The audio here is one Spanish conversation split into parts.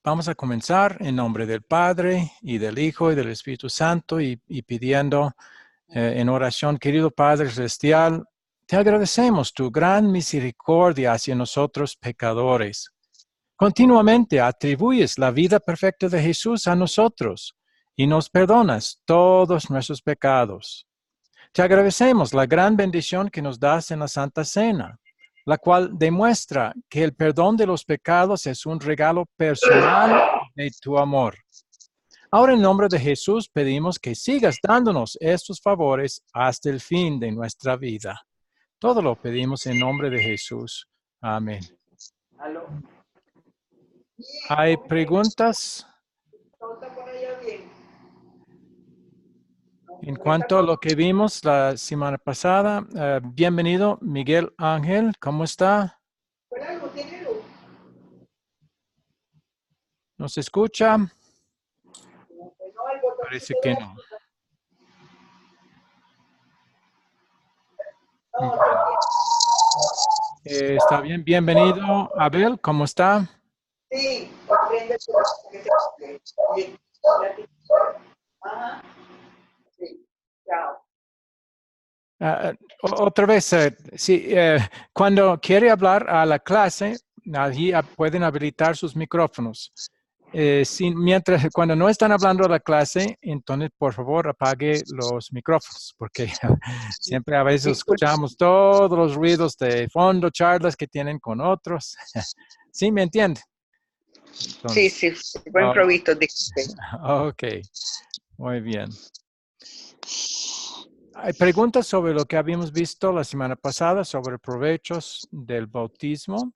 Vamos a comenzar en nombre del Padre y del Hijo y del Espíritu Santo y pidiendo en oración, querido Padre Celestial, te agradecemos tu gran misericordia hacia nosotros pecadores. Continuamente atribuyes la vida perfecta de Jesús a nosotros y nos perdonas todos nuestros pecados. Te agradecemos la gran bendición que nos das en la Santa Cena, la cual demuestra que el perdón de los pecados es un regalo personal de tu amor. Ahora en nombre de Jesús pedimos que sigas dándonos estos favores hasta el fin de nuestra vida. Todo lo pedimos en nombre de Jesús. Amén. ¿Hay preguntas? En cuanto a lo que vimos la semana pasada, bienvenido Miguel Ángel, ¿cómo está? ¿Nos escucha? Parece que no. Bueno. Está bien, bienvenido Abel, ¿cómo está? Sí, sí, chao. Otra vez, sí, cuando quiere hablar a la clase, allí pueden habilitar sus micrófonos. Cuando no están hablando a la clase, entonces por favor apague los micrófonos, porque siempre a veces escuchamos todos los ruidos de fondo, charlas que tienen con otros. ¿Sí me entiende? Entonces, Sí, buen provisto, disculpe. Ok, muy bien. Hay preguntas sobre lo que habíamos visto la semana pasada sobre provechos del bautismo.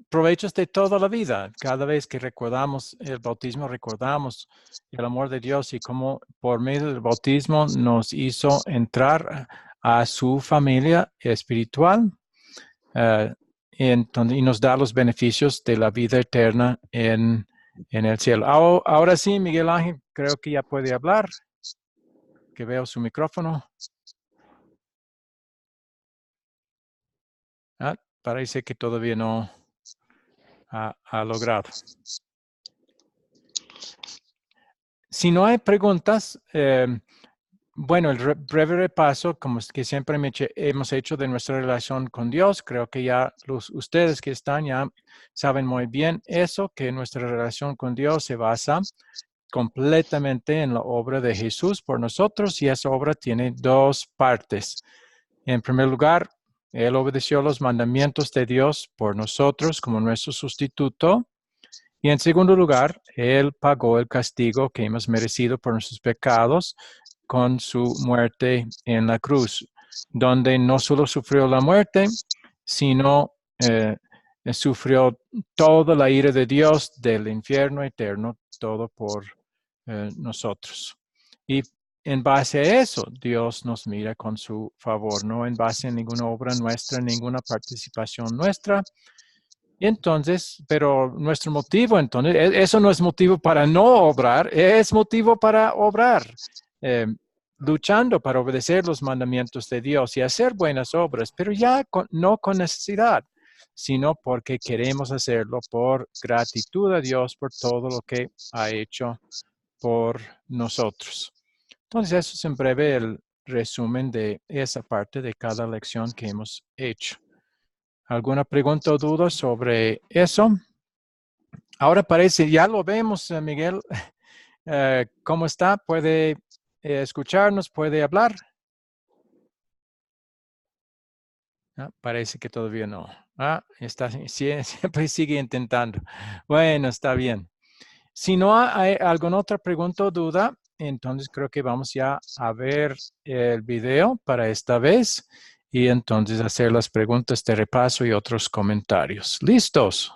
Provechos de toda la vida. Cada vez que recordamos el bautismo, recordamos el amor de Dios y cómo por medio del bautismo nos hizo entrar a su familia espiritual y nos da los beneficios de la vida eterna en el cielo. Ahora sí, Miguel Ángel, creo que ya puede hablar, que veo su micrófono. Parece que todavía no ha logrado. Si no hay preguntas, bueno, el breve repaso, como es que siempre hemos hecho de nuestra relación con Dios, creo que ya ustedes que están ya saben muy bien eso, que nuestra relación con Dios se basa completamente en la obra de Jesús por nosotros y esa obra tiene dos partes. En primer lugar, Él obedeció los mandamientos de Dios por nosotros como nuestro sustituto. Y en segundo lugar, Él pagó el castigo que hemos merecido por nuestros pecados con su muerte en la cruz, donde no solo sufrió la muerte, sino sufrió toda la ira de Dios del infierno eterno, todo por nosotros. Y en base a eso, Dios nos mira con su favor, no en base a ninguna obra nuestra, ninguna participación nuestra. Y entonces, pero nuestro motivo, entonces, eso no es motivo para no obrar, es motivo para obrar, luchando para obedecer los mandamientos de Dios y hacer buenas obras, pero ya no con necesidad, sino porque queremos hacerlo por gratitud a Dios por todo lo que ha hecho por nosotros. Entonces, eso es en breve el resumen de esa parte de cada lección que hemos hecho. ¿Alguna pregunta o duda sobre eso? Ahora parece, ya lo vemos, Miguel. ¿Cómo está? ¿Puede escucharnos? ¿Puede hablar? Parece que todavía no. Siempre sigue intentando. Bueno, está bien. Si no hay alguna otra pregunta o duda, entonces creo que vamos ya a ver el video para esta vez y entonces hacer las preguntas de repaso y otros comentarios. ¿Listos?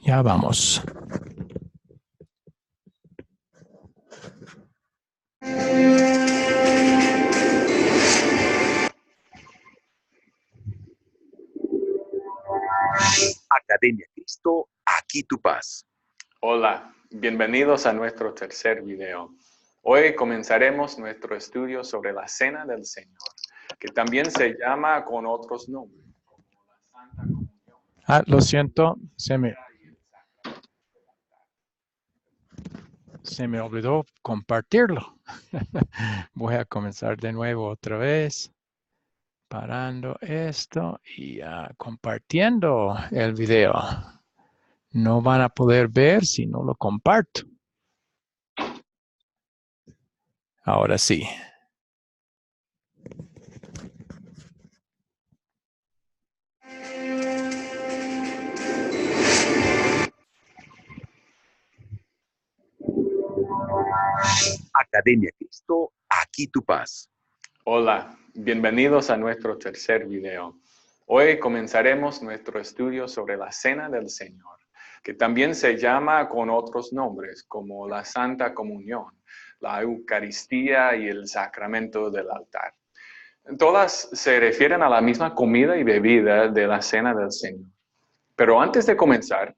Ya vamos. Academia Cristo, aquí tu paz. Hola, bienvenidos a nuestro tercer video. Hoy comenzaremos nuestro estudio sobre la Cena del Señor, que también se llama con otros nombres, como la Santa Comunión. Lo siento, se me olvidó compartirlo. Voy a comenzar de nuevo otra vez. Parando esto y compartiendo el video. No van a poder ver si no lo comparto. Ahora sí. Academia Cristo, aquí tu paz. Hola, bienvenidos a nuestro tercer video. Hoy comenzaremos nuestro estudio sobre la Cena del Señor, que también se llama con otros nombres, como la Santa Comunión, la Eucaristía y el Sacramento del altar. Todas se refieren a la misma comida y bebida de la Cena del Señor. Pero antes de comenzar,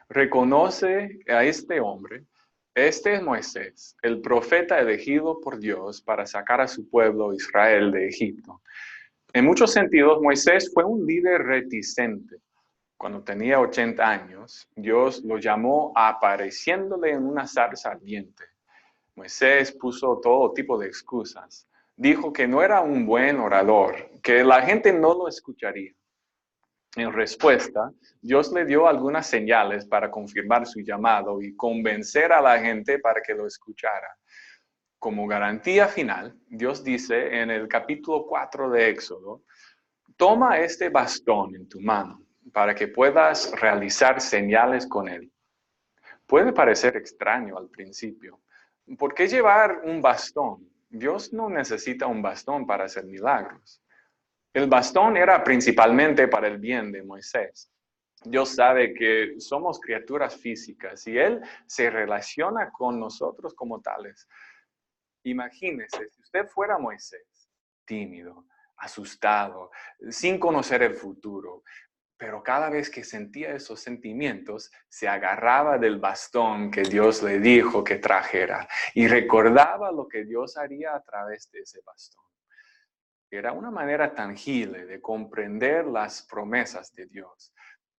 reconoce a este hombre. Este es Moisés, el profeta elegido por Dios para sacar a su pueblo Israel de Egipto. En muchos sentidos, Moisés fue un líder reticente. Cuando tenía 80 años, Dios lo llamó apareciéndole en una zarza ardiente. Moisés puso todo tipo de excusas. Dijo que no era un buen orador, que la gente no lo escucharía. En respuesta, Dios le dio algunas señales para confirmar su llamado y convencer a la gente para que lo escuchara. Como garantía final, Dios dice en el capítulo 4 de Éxodo, toma este bastón en tu mano para que puedas realizar señales con él. Puede parecer extraño al principio. ¿Por qué llevar un bastón? Dios no necesita un bastón para hacer milagros. El bastón era principalmente para el bien de Moisés. Dios sabe que somos criaturas físicas y Él se relaciona con nosotros como tales. Imagínese, si usted fuera Moisés, tímido, asustado, sin conocer el futuro, pero cada vez que sentía esos sentimientos, se agarraba del bastón que Dios le dijo que trajera y recordaba lo que Dios haría a través de ese bastón. Era una manera tangible de comprender las promesas de Dios.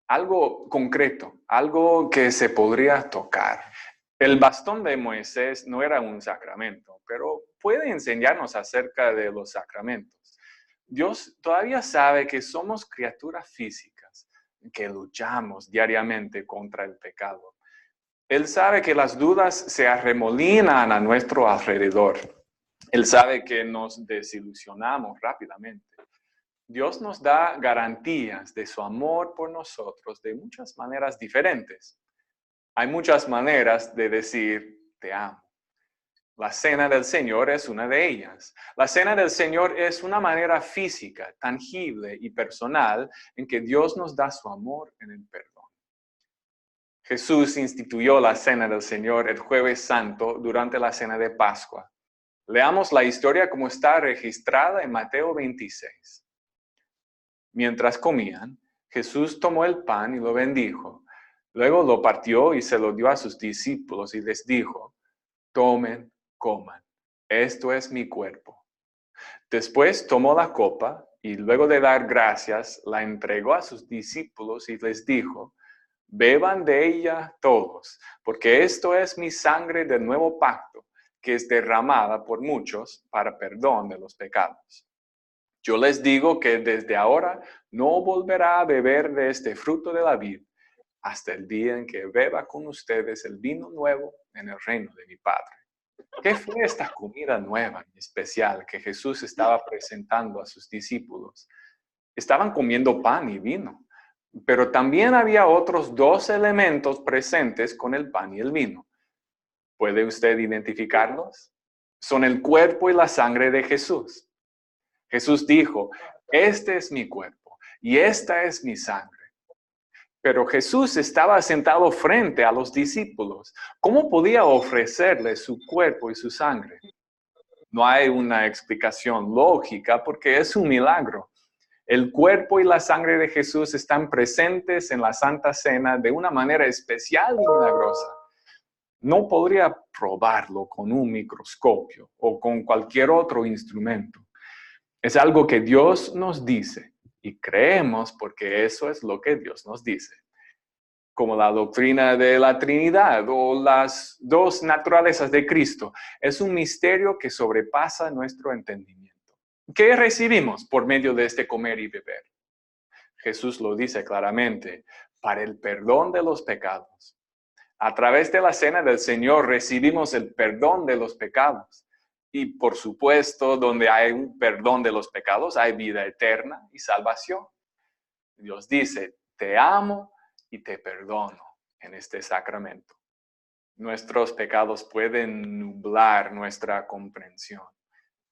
Algo concreto, algo que se podría tocar. El bastón de Moisés no era un sacramento, pero puede enseñarnos acerca de los sacramentos. Dios todavía sabe que somos criaturas físicas, que luchamos diariamente contra el pecado. Él sabe que las dudas se arremolinan a nuestro alrededor. Él sabe que nos desilusionamos rápidamente. Dios nos da garantías de su amor por nosotros de muchas maneras diferentes. Hay muchas maneras de decir te amo. La Cena del Señor es una de ellas. La Cena del Señor es una manera física, tangible y personal en que Dios nos da su amor en el perdón. Jesús instituyó la Cena del Señor el Jueves Santo durante la Cena de Pascua. Leamos la historia como está registrada en Mateo 26. Mientras comían, Jesús tomó el pan y lo bendijo. Luego lo partió y se lo dio a sus discípulos y les dijo, tomen, coman, esto es mi cuerpo. Después tomó la copa y luego de dar gracias, la entregó a sus discípulos y les dijo, beban de ella todos, porque esto es mi sangre del nuevo pacto, que es derramada por muchos para perdón de los pecados. Yo les digo que desde ahora no volverá a beber de este fruto de la vid hasta el día en que beba con ustedes el vino nuevo en el reino de mi Padre. ¿Qué fue esta comida nueva y especial que Jesús estaba presentando a sus discípulos? Estaban comiendo pan y vino, pero también había otros dos elementos presentes con el pan y el vino. ¿Puede usted identificarlos? Son el cuerpo y la sangre de Jesús. Jesús dijo, este es mi cuerpo y esta es mi sangre. Pero Jesús estaba sentado frente a los discípulos. ¿Cómo podía ofrecerles su cuerpo y su sangre? No hay una explicación lógica porque es un milagro. El cuerpo y la sangre de Jesús están presentes en la Santa Cena de una manera especial y milagrosa. no podría probarlo con un microscopio o con cualquier otro instrumento. Es algo que Dios nos dice y creemos porque eso es lo que Dios nos dice. Como la doctrina de la Trinidad o las dos naturalezas de Cristo. Es un misterio que sobrepasa nuestro entendimiento. ¿Qué recibimos por medio de este comer y beber? Jesús lo dice claramente, para el perdón de los pecados. A través de la cena del Señor recibimos el perdón de los pecados. Y por supuesto, donde hay un perdón de los pecados, hay vida eterna y salvación. Dios dice, te amo y te perdono en este sacramento. Nuestros pecados pueden nublar nuestra comprensión.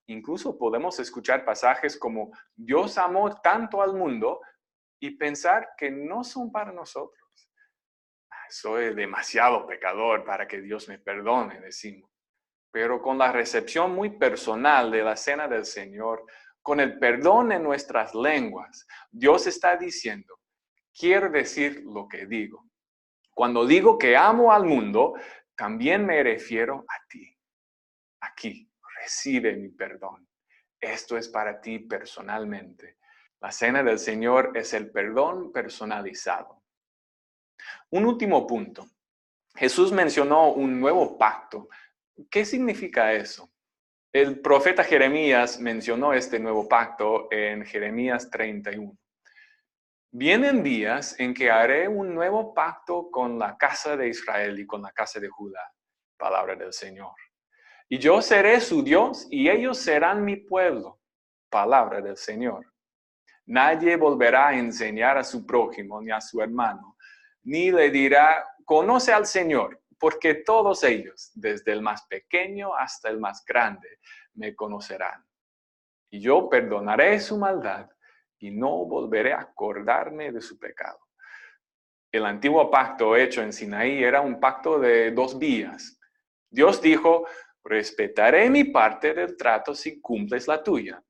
Incluso podemos escuchar pasajes como Dios amó tanto al mundo y pensar que no son para nosotros. Soy demasiado pecador para que Dios me perdone, decimos. Pero con la recepción muy personal de la cena del Señor, con el perdón en nuestras lenguas, Dios está diciendo, quiero decir lo que digo. Cuando digo que amo al mundo, también me refiero a ti. Aquí, recibe mi perdón. Esto es para ti personalmente. La cena del Señor es el perdón personalizado. Un último punto. Jesús mencionó un nuevo pacto. ¿Qué significa eso? El profeta Jeremías mencionó este nuevo pacto en Jeremías 31. Vienen días en que haré un nuevo pacto con la casa de Israel y con la casa de Judá. Palabra del Señor. Y yo seré su Dios y ellos serán mi pueblo. Palabra del Señor. Nadie volverá a enseñar a su prójimo ni a su hermano, ni le dirá, conoce al Señor, porque todos ellos, desde el más pequeño hasta el más grande, me conocerán. Y yo perdonaré su maldad y no volveré a acordarme de su pecado. El antiguo pacto hecho en Sinaí era un pacto de 2 vías. Dios dijo, respetaré mi parte del trato si cumples la tuya.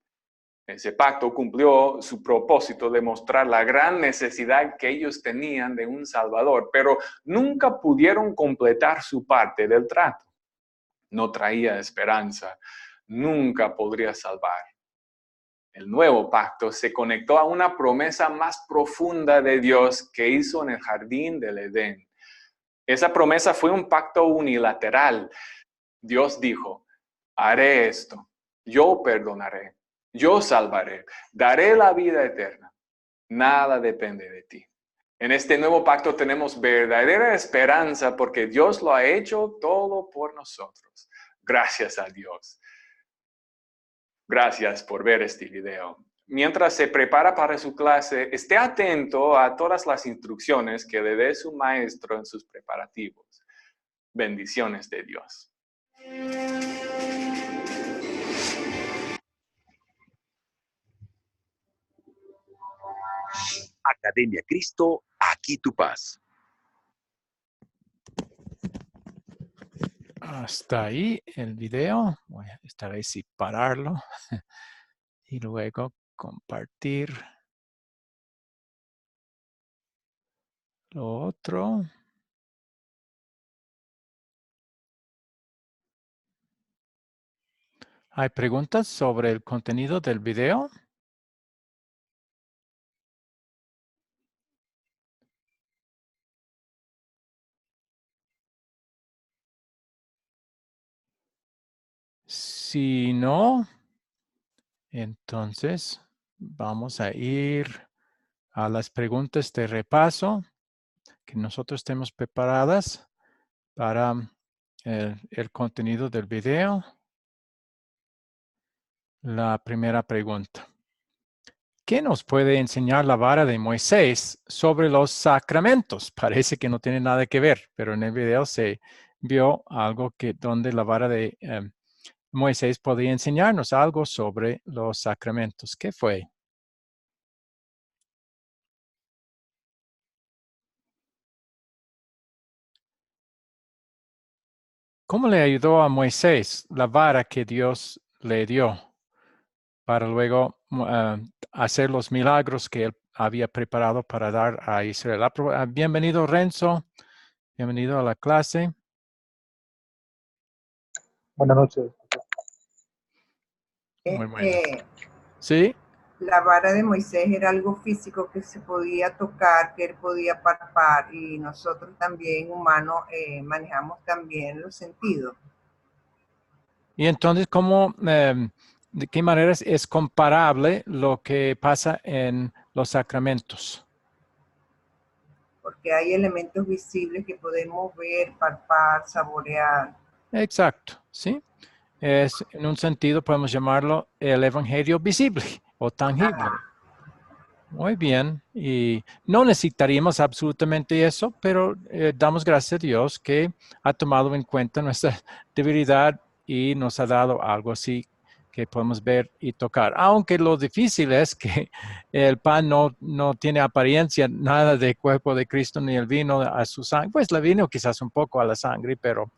Ese pacto cumplió su propósito de mostrar la gran necesidad que ellos tenían de un Salvador, pero nunca pudieron completar su parte del trato. No traía esperanza, nunca podría salvar. El nuevo pacto se conectó a una promesa más profunda de Dios que hizo en el jardín del Edén. Esa promesa fue un pacto unilateral. Dios dijo, haré esto, yo perdonaré, yo salvaré, daré la vida eterna. Nada depende de ti. En este nuevo pacto tenemos verdadera esperanza porque Dios lo ha hecho todo por nosotros. Gracias a Dios. Gracias por ver este video. Mientras se prepara para su clase, esté atento a todas las instrucciones que le dé su maestro en sus preparativos. Bendiciones de Dios. Academia Cristo, aquí tu paz. Hasta ahí el video. Voy a esta vez sí pararlo y luego compartir lo otro. ¿Hay preguntas sobre el contenido del video? Si no, entonces vamos a ir a las preguntas de repaso que nosotros tenemos preparadas para el contenido del video. La primera pregunta. ¿Qué nos puede enseñar la vara de Moisés sobre los sacramentos? Parece que no tiene nada que ver, pero en el video se vio algo donde la vara de Moisés podía enseñarnos algo sobre los sacramentos. ¿Qué fue? ¿Cómo le ayudó a Moisés la vara que Dios le dio para luego hacer los milagros que él había preparado para dar a Israel? Bienvenido, Renzo. Bienvenido a la clase. Buenas noches. Muy bueno. ¿Sí? La vara de Moisés era algo físico que se podía tocar, que él podía palpar, y nosotros también, humanos, manejamos también los sentidos. Y entonces, ¿cómo, de qué manera es comparable lo que pasa en los sacramentos? Porque hay elementos visibles que podemos ver, palpar, saborear. Exacto, ¿sí? Es, en un sentido, podemos llamarlo el evangelio visible o tangible. Muy bien, y no necesitaríamos absolutamente eso, pero damos gracias a Dios que ha tomado en cuenta nuestra debilidad y nos ha dado algo así que podemos ver y tocar. Aunque lo difícil es que el pan no tiene apariencia nada de cuerpo de Cristo ni el vino a su sangre. Pues el vino quizás un poco a la sangre, pero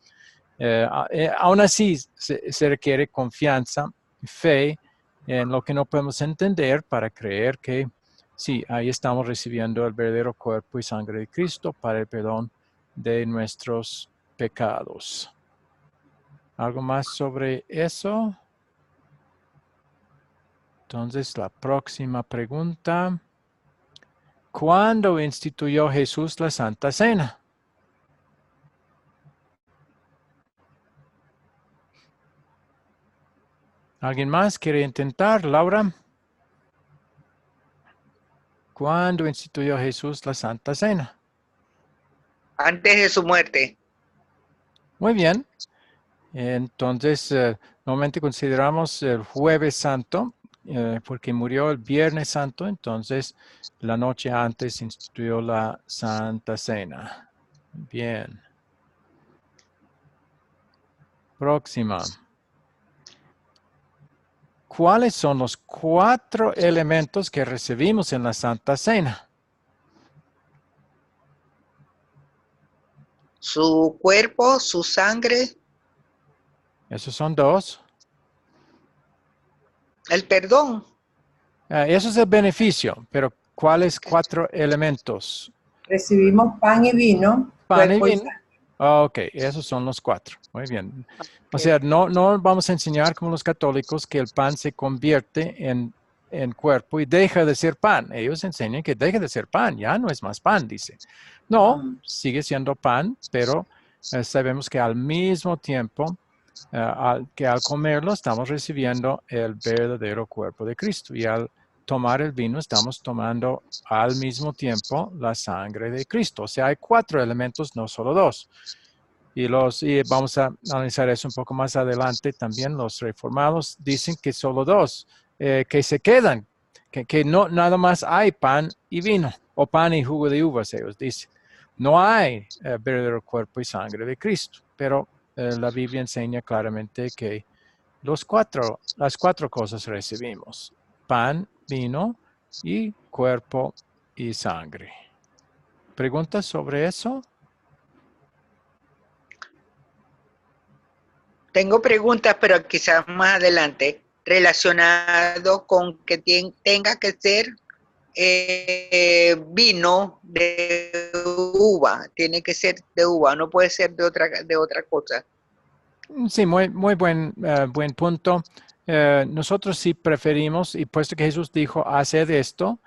aún así se requiere confianza, fe en lo que no podemos entender para creer que sí, ahí estamos recibiendo el verdadero cuerpo y sangre de Cristo para el perdón de nuestros pecados. ¿Algo más sobre eso? Entonces, la próxima pregunta. ¿Cuándo instituyó Jesús la Santa Cena? ¿Alguien más quiere intentar? Laura. ¿Cuándo instituyó Jesús la Santa Cena? Antes de su muerte. Muy bien. Entonces, normalmente consideramos el Jueves Santo, porque murió el Viernes Santo, entonces la noche antes instituyó la Santa Cena. Bien. Próxima. ¿Cuáles son los 4 elementos que recibimos en la Santa Cena? Su cuerpo, su sangre, Esos son 2. el perdón. Eso es el beneficio, pero ¿cuáles 4 elementos? Recibimos pan y vino, Pan y cuerpo y vino. sangre. Ok, esos son los 4. Muy bien. O Ok. sea, no vamos a enseñar como los católicos que el pan se convierte en cuerpo y deja de ser pan. Ellos enseñan que deja de ser pan, ya no es más pan, dice. No, sigue siendo pan, pero sabemos que al mismo tiempo que al comerlo estamos recibiendo el verdadero cuerpo de Cristo y al tomar el vino estamos tomando al mismo tiempo la sangre de Cristo. O sea, hay 4 elementos, no solo 2. Y vamos a analizar eso un poco más adelante. También los reformados dicen que solo 2, que se quedan, que no nada más hay pan y vino, o pan y jugo de uvas, ellos dicen. No hay verdadero cuerpo y sangre de Cristo, pero la Biblia enseña claramente que las 4 cosas recibimos: pan, vino y cuerpo y sangre. ¿Preguntas sobre eso? Tengo preguntas, pero quizás más adelante, relacionado con que tenga que ser vino de uva, tiene que ser de uva, no puede ser de otra cosa. Sí, muy buen punto. Nosotros sí preferimos, y puesto que Jesús dijo, haced esto,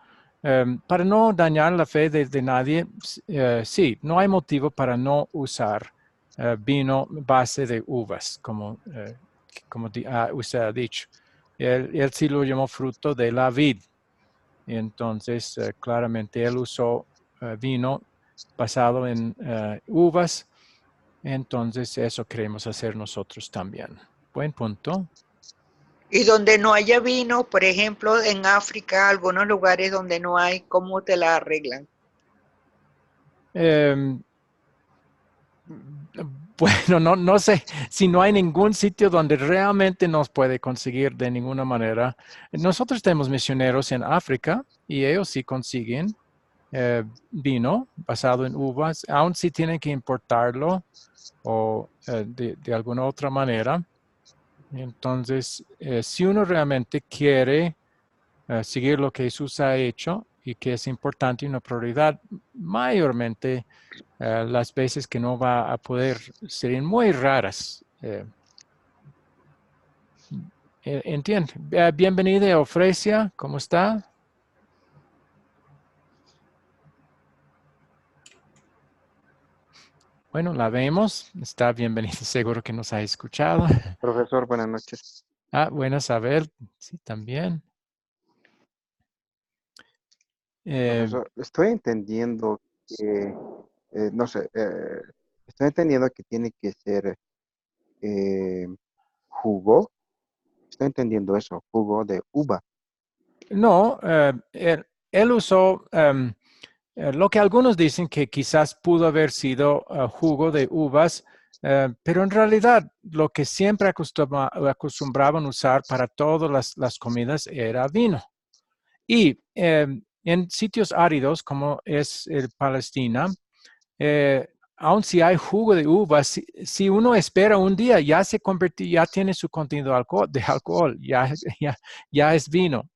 para no dañar la fe de nadie, sí, no hay motivo para no usar vino base de uvas, como usted ha dicho. Él sí lo llamó fruto de la vid. Y entonces, claramente, él usó vino basado en uvas. Entonces, eso queremos hacer nosotros también. Buen punto. Y donde no haya vino, por ejemplo, en África, algunos lugares donde no hay, ¿cómo te la arreglan? Bueno, no sé si no hay ningún sitio donde realmente nos puede conseguir de ninguna manera. Nosotros tenemos misioneros en África y ellos sí consiguen vino basado en uvas, aun si tienen que importarlo o de alguna otra manera. Entonces, si uno realmente quiere seguir lo que Jesús ha hecho y que es importante y una prioridad, mayormente las veces que no va a poder serían muy raras. Entiende. Bienvenida, Ofrecia. ¿Cómo está? Bueno, la vemos. Está bienvenida. Seguro que nos ha escuchado. Profesor, buenas noches. Bueno saber. Sí, también. Profesor, estoy entendiendo que, no sé, estoy entendiendo que tiene que ser jugo. Estoy entendiendo eso, jugo de uva. No, él usó lo que algunos dicen que quizás pudo haber sido jugo de uvas, pero en realidad lo que siempre acostumbraban usar para todas las comidas era vino. Y en sitios áridos como es Palestina, aun si hay jugo de uvas, si uno espera un día, ya se convirtió, ya tiene su contenido de alcohol, ya es vino.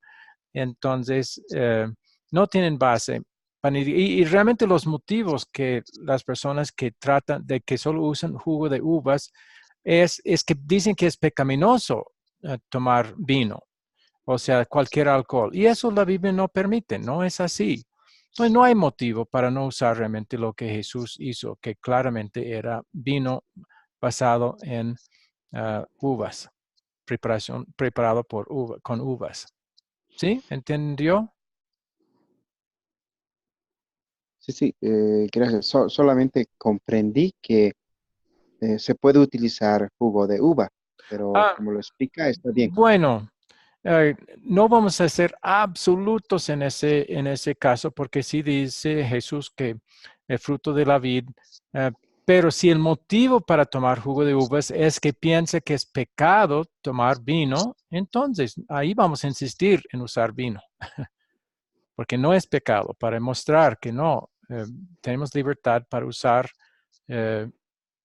Entonces, no tienen base. Y realmente los motivos que las personas que tratan de que solo usan jugo de uvas es que dicen que es pecaminoso tomar vino, o sea, cualquier alcohol. Y eso la Biblia no permite, no es así. Entonces, no hay motivo para no usar realmente lo que Jesús hizo, que claramente era vino basado en uvas, preparado con uvas. ¿Sí? ¿Entendió? Sí, gracias. Solamente comprendí que se puede utilizar jugo de uva, pero como lo explica, está bien. Bueno, no vamos a ser absolutos en ese caso, porque sí dice Jesús que el fruto de la vid, pero si el motivo para tomar jugo de uvas es que piensa que es pecado tomar vino, entonces ahí vamos a insistir en usar vino, porque no es pecado, para demostrar que no, tenemos libertad para usar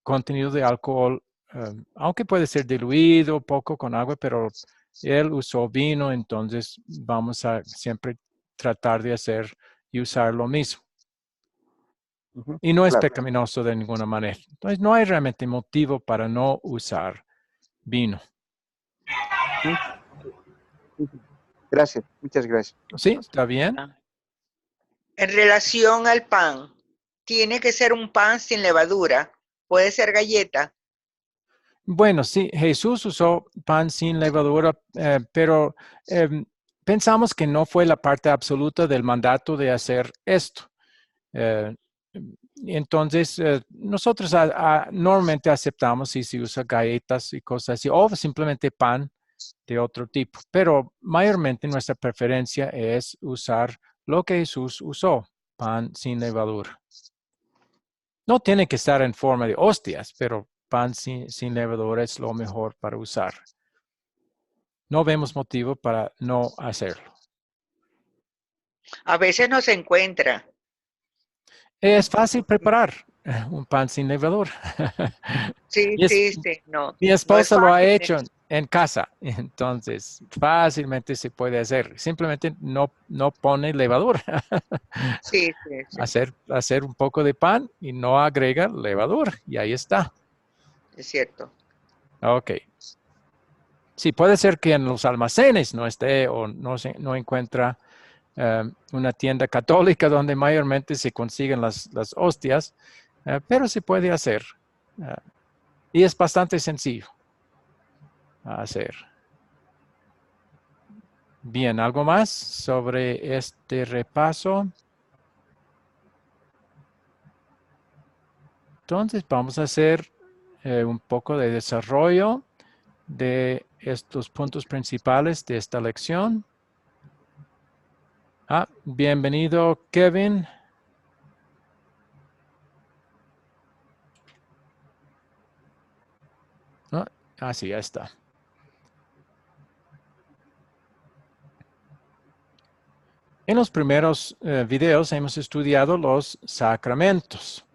contenido de alcohol, aunque puede ser diluido poco con agua, pero él usó vino, entonces vamos a siempre tratar de hacer y usar lo mismo. Ujú, Y no es claro. pecaminoso de ninguna manera. Entonces no hay realmente motivo para no usar vino. Gracias, muchas gracias. ¿Sí? ¿Está bien? En relación al pan, tiene que ser un pan sin levadura. Puede ser galleta. Bueno, sí, Jesús usó pan sin levadura, pero pensamos que no fue la parte absoluta del mandato de hacer esto. Eh, entonces, nosotros normalmente aceptamos si se usa galletas y cosas así, o simplemente pan de otro tipo, pero mayormente nuestra preferencia es usar lo que Jesús usó, pan sin levadura. No tiene que estar en forma de hostias, pero pan sin levadura es lo mejor para usar. No vemos motivo para no hacerlo. A veces no se encuentra. Es fácil preparar un pan sin levadura. Sí, Mi, sí, sí. No, mi no es esposa lo ha fácil. hecho en casa, entonces fácilmente se puede hacer. Simplemente no pone levadura. Sí, sí, sí. Hacer un poco de pan y no agrega levadura. Y ahí está. Es cierto. Ok. Sí, puede ser que en los almacenes no esté o no encuentra una tienda católica donde mayormente se consiguen las hostias, pero se puede hacer. Y es bastante sencillo hacer. Bien, ¿algo más sobre este repaso? Entonces vamos a hacer un poco de desarrollo de estos puntos principales de esta lección. Bienvenido, Kevin. Sí, ya está. En los primeros videos hemos estudiado los sacramentos.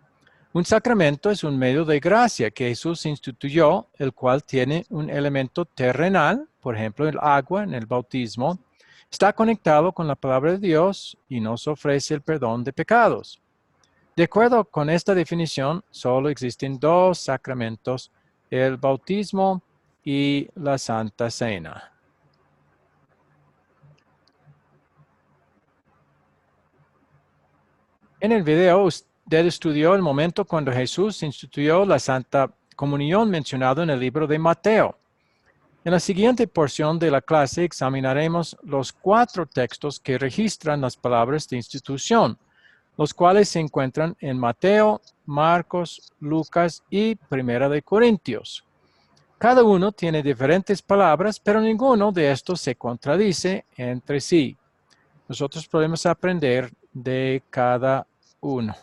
Un sacramento es un medio de gracia que Jesús instituyó, el cual tiene un elemento terrenal, por ejemplo, el agua en el bautismo, está conectado con la palabra de Dios y nos ofrece el perdón de pecados. De acuerdo con esta definición, solo existen dos sacramentos, el bautismo y la Santa Cena. En el video, usted estudió el momento cuando Jesús instituyó la Santa Comunión mencionado en el libro de Mateo. En la siguiente porción de la clase examinaremos los 4 textos que registran las palabras de institución, los cuales se encuentran en Mateo, Marcos, Lucas y Primera de Corintios. Cada uno tiene diferentes palabras, pero ninguno de estos se contradice entre sí. Nosotros podemos aprender de cada uno.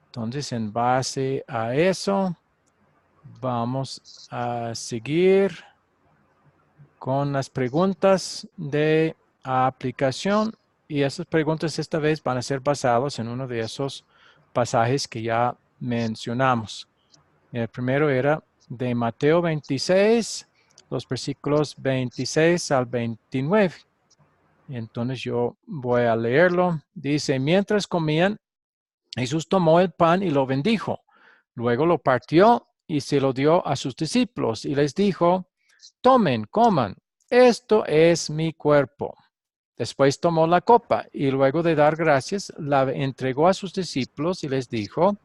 Entonces, en base a eso, vamos a seguir con las preguntas de aplicación. Y esas preguntas esta vez van a ser basadas en uno de esos pasajes que ya mencionamos. El primero era de Mateo 26, los versículos 26 al 29. Entonces yo voy a leerlo. Dice, mientras comían, Jesús tomó el pan y lo bendijo. Luego lo partió y se lo dio a sus discípulos y les dijo, tomen, coman, esto es mi cuerpo. Después tomó la copa y luego de dar gracias, la entregó a sus discípulos y les dijo,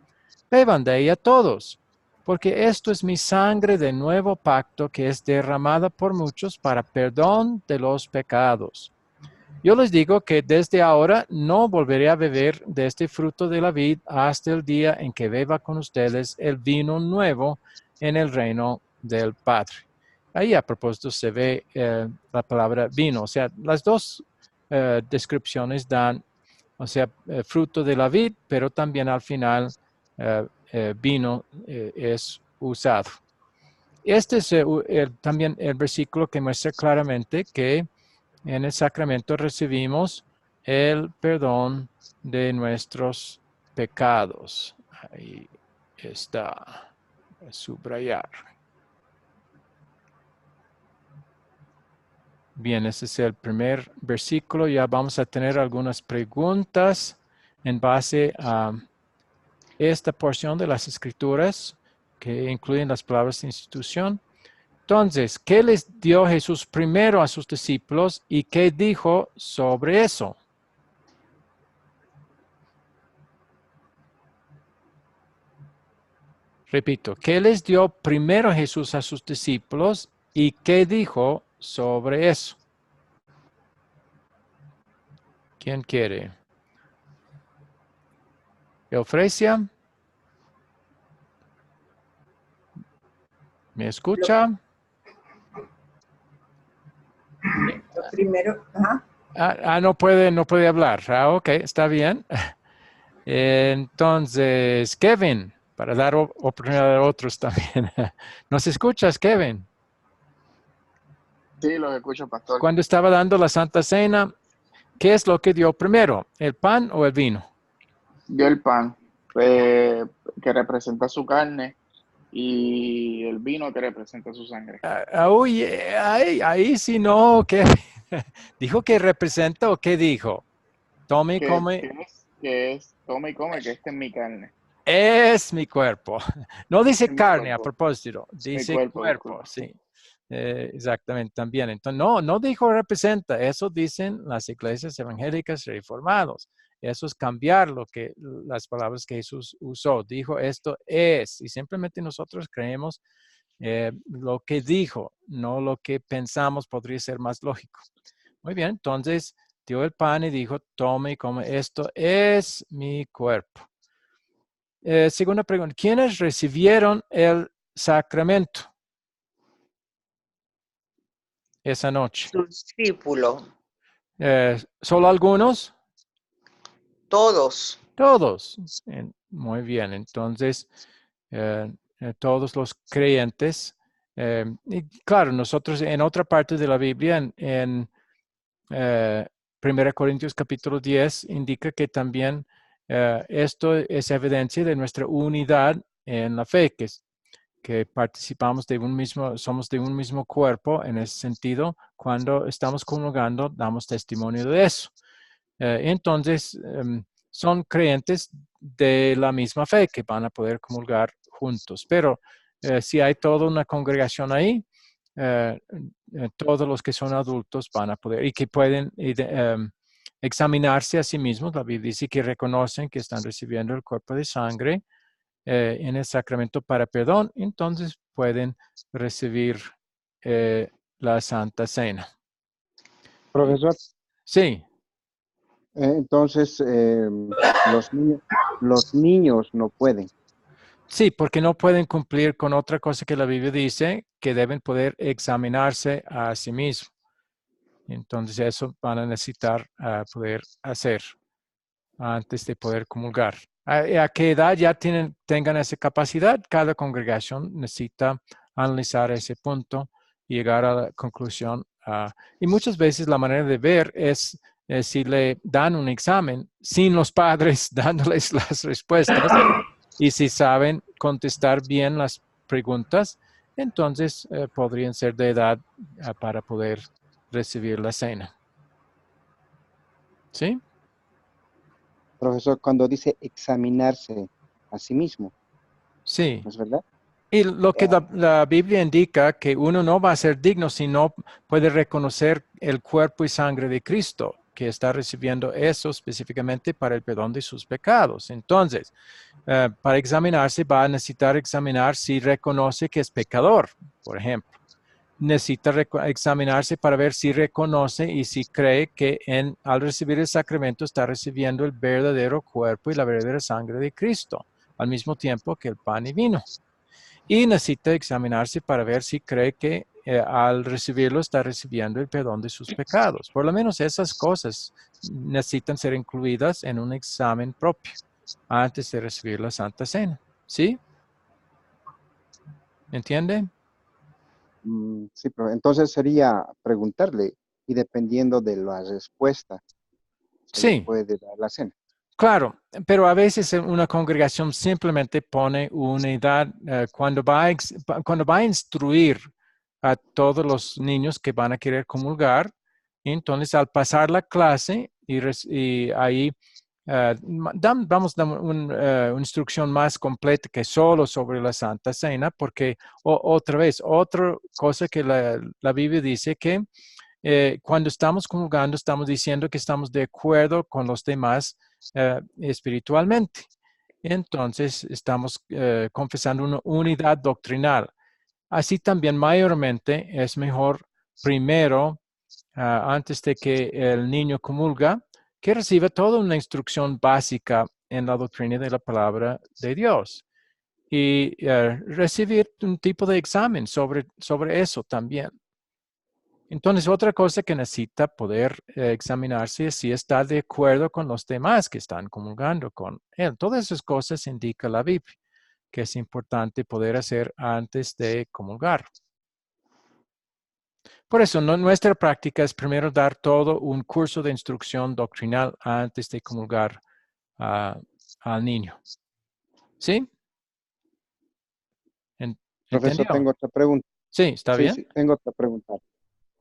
beban de ella todos, porque esto es mi sangre del nuevo pacto que es derramada por muchos para perdón de los pecados. Yo les digo que desde ahora no volveré a beber de este fruto de la vid hasta el día en que beba con ustedes el vino nuevo en el reino del Padre. Ahí a propósito se ve la palabra vino, o sea, las dos descripciones dan, o sea, fruto de la vid, pero también al final vino es usado. Este es también el versículo que muestra claramente que en el sacramento recibimos el perdón de nuestros pecados. Ahí está, subrayar. Bien, ese es el primer versículo. Ya vamos a tener algunas preguntas en base a esta porción de las Escrituras que incluyen las palabras de institución. Entonces, ¿qué les dio Jesús primero a sus discípulos y qué dijo sobre eso? Repito, ¿qué les dio primero Jesús a sus discípulos y qué dijo sobre eso? ¿Quién quiere? Eufrasia. ¿Me escucha? Lo primero, no puede hablar. Ok, está bien. Entonces, Kevin, para dar oportunidad a otros también. ¿Nos escuchas, Kevin? Sí, los escucho, pastor. Cuando estaba dando la Santa Cena, ¿qué es lo que dio primero? ¿El pan o el vino? Dio el pan, que representa su carne, y el vino que representa su sangre. Ahí sí no, ¿qué? ¿Dijo que representa o qué dijo? Tome y come. Tome y come, que esta es mi carne. Es mi cuerpo. No dice Es carne a propósito, dice cuerpo, disculpa. sí. Exactamente, también. Entonces, no dijo representa, eso dicen las iglesias evangélicas reformados. Eso es cambiar las palabras que Jesús usó. Dijo esto es, y simplemente nosotros creemos lo que dijo, no lo que pensamos podría ser más lógico. Muy bien, entonces dio el pan y dijo, tome y come, esto es mi cuerpo. Segunda pregunta, ¿quiénes recibieron el sacramento esa noche? Su discípulo. ¿Solo algunos? Todos. Todos. Muy bien, entonces todos los creyentes. Y claro, nosotros en otra parte de la Biblia, en 1 Corintios capítulo 10, indica que también esto es evidencia de nuestra unidad en la fe, que participamos somos de un mismo cuerpo en ese sentido. Cuando estamos comulgando, damos testimonio de eso. Entonces, son creyentes de la misma fe que van a poder comulgar juntos. Pero si hay toda una congregación ahí, todos los que son adultos van a poder y que pueden examinarse a sí mismos. La Biblia dice que reconocen que están recibiendo el cuerpo de sangre en el sacramento para perdón, entonces pueden recibir la Santa Cena. Profesor, Sí, entonces los niños no pueden. sí, porque no pueden cumplir con otra cosa que la Biblia dice, que deben poder examinarse a sí mismos. Entonces eso van a necesitar poder hacer antes de poder comulgar. ¿A qué edad ya tengan esa capacidad? Cada congregación necesita analizar ese punto y llegar a la conclusión. Y muchas veces la manera de ver es si le dan un examen sin los padres dándoles las respuestas y si saben contestar bien las preguntas, entonces podrían ser de edad para poder recibir la cena. ¿Sí? Profesor, cuando dice examinarse a sí mismo, Sí. ¿no es verdad? Y lo que la Biblia indica que uno no va a ser digno si no puede reconocer el cuerpo y sangre de Cristo, que está recibiendo eso específicamente para el perdón de sus pecados. Entonces, para examinarse va a necesitar examinar si reconoce que es pecador, por ejemplo. Necesita examinarse para ver si reconoce y si cree que al recibir el sacramento está recibiendo el verdadero cuerpo y la verdadera sangre de Cristo, al mismo tiempo que el pan y vino. Y necesita examinarse para ver si cree que al recibirlo está recibiendo el perdón de sus pecados. Por lo menos esas cosas necesitan ser incluidas en un examen propio antes de recibir la Santa Cena. ¿Sí? ¿Entiende? Sí, pero entonces sería preguntarle y dependiendo de la respuesta se le Sí, puede dar la cena. claro, pero a veces una congregación simplemente pone una edad cuando va a instruir a todos los niños que van a querer comulgar. Entonces, al pasar la clase y ahí vamos a dar una instrucción más completa que solo sobre la Santa Cena, porque otra vez, otra cosa que la Biblia dice que cuando estamos comulgando, estamos diciendo que estamos de acuerdo con los demás espiritualmente. Entonces, estamos confesando una unidad doctrinal. Así también, mayormente, es mejor primero, antes de que el niño comulga, que reciba toda una instrucción básica en la doctrina de la palabra de Dios y recibir un tipo de examen sobre eso también. Entonces, otra cosa que necesita poder examinarse es si está de acuerdo con los demás que están comulgando con él. Todas esas cosas indica la Biblia, que es importante poder hacer antes de comulgar. Por eso, nuestra práctica es primero dar todo un curso de instrucción doctrinal antes de comulgar al niño. ¿Sí? Profesor, ¿Entendió? tengo otra pregunta. Sí, ¿está Sí, bien? sí, tengo otra pregunta.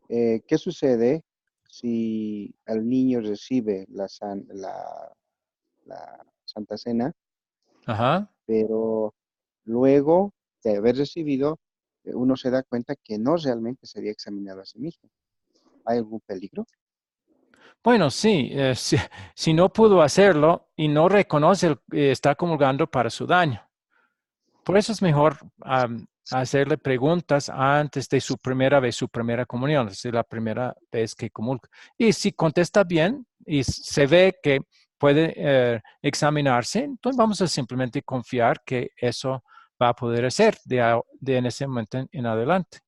¿Qué sucede si el niño recibe la Santa Cena, Ajá. pero luego de haber recibido, uno se da cuenta que no realmente se había examinado a sí mismo? ¿Hay algún peligro? Bueno, sí, si no pudo hacerlo y no reconoce, está comulgando para su daño. Por eso es mejor hacerle preguntas antes de su primera vez, su primera comunión, es decir, la primera vez que comulga. Y si contesta bien y se ve que puede examinarse, entonces vamos a simplemente confiar que eso va a poder hacer de en ese momento en adelante.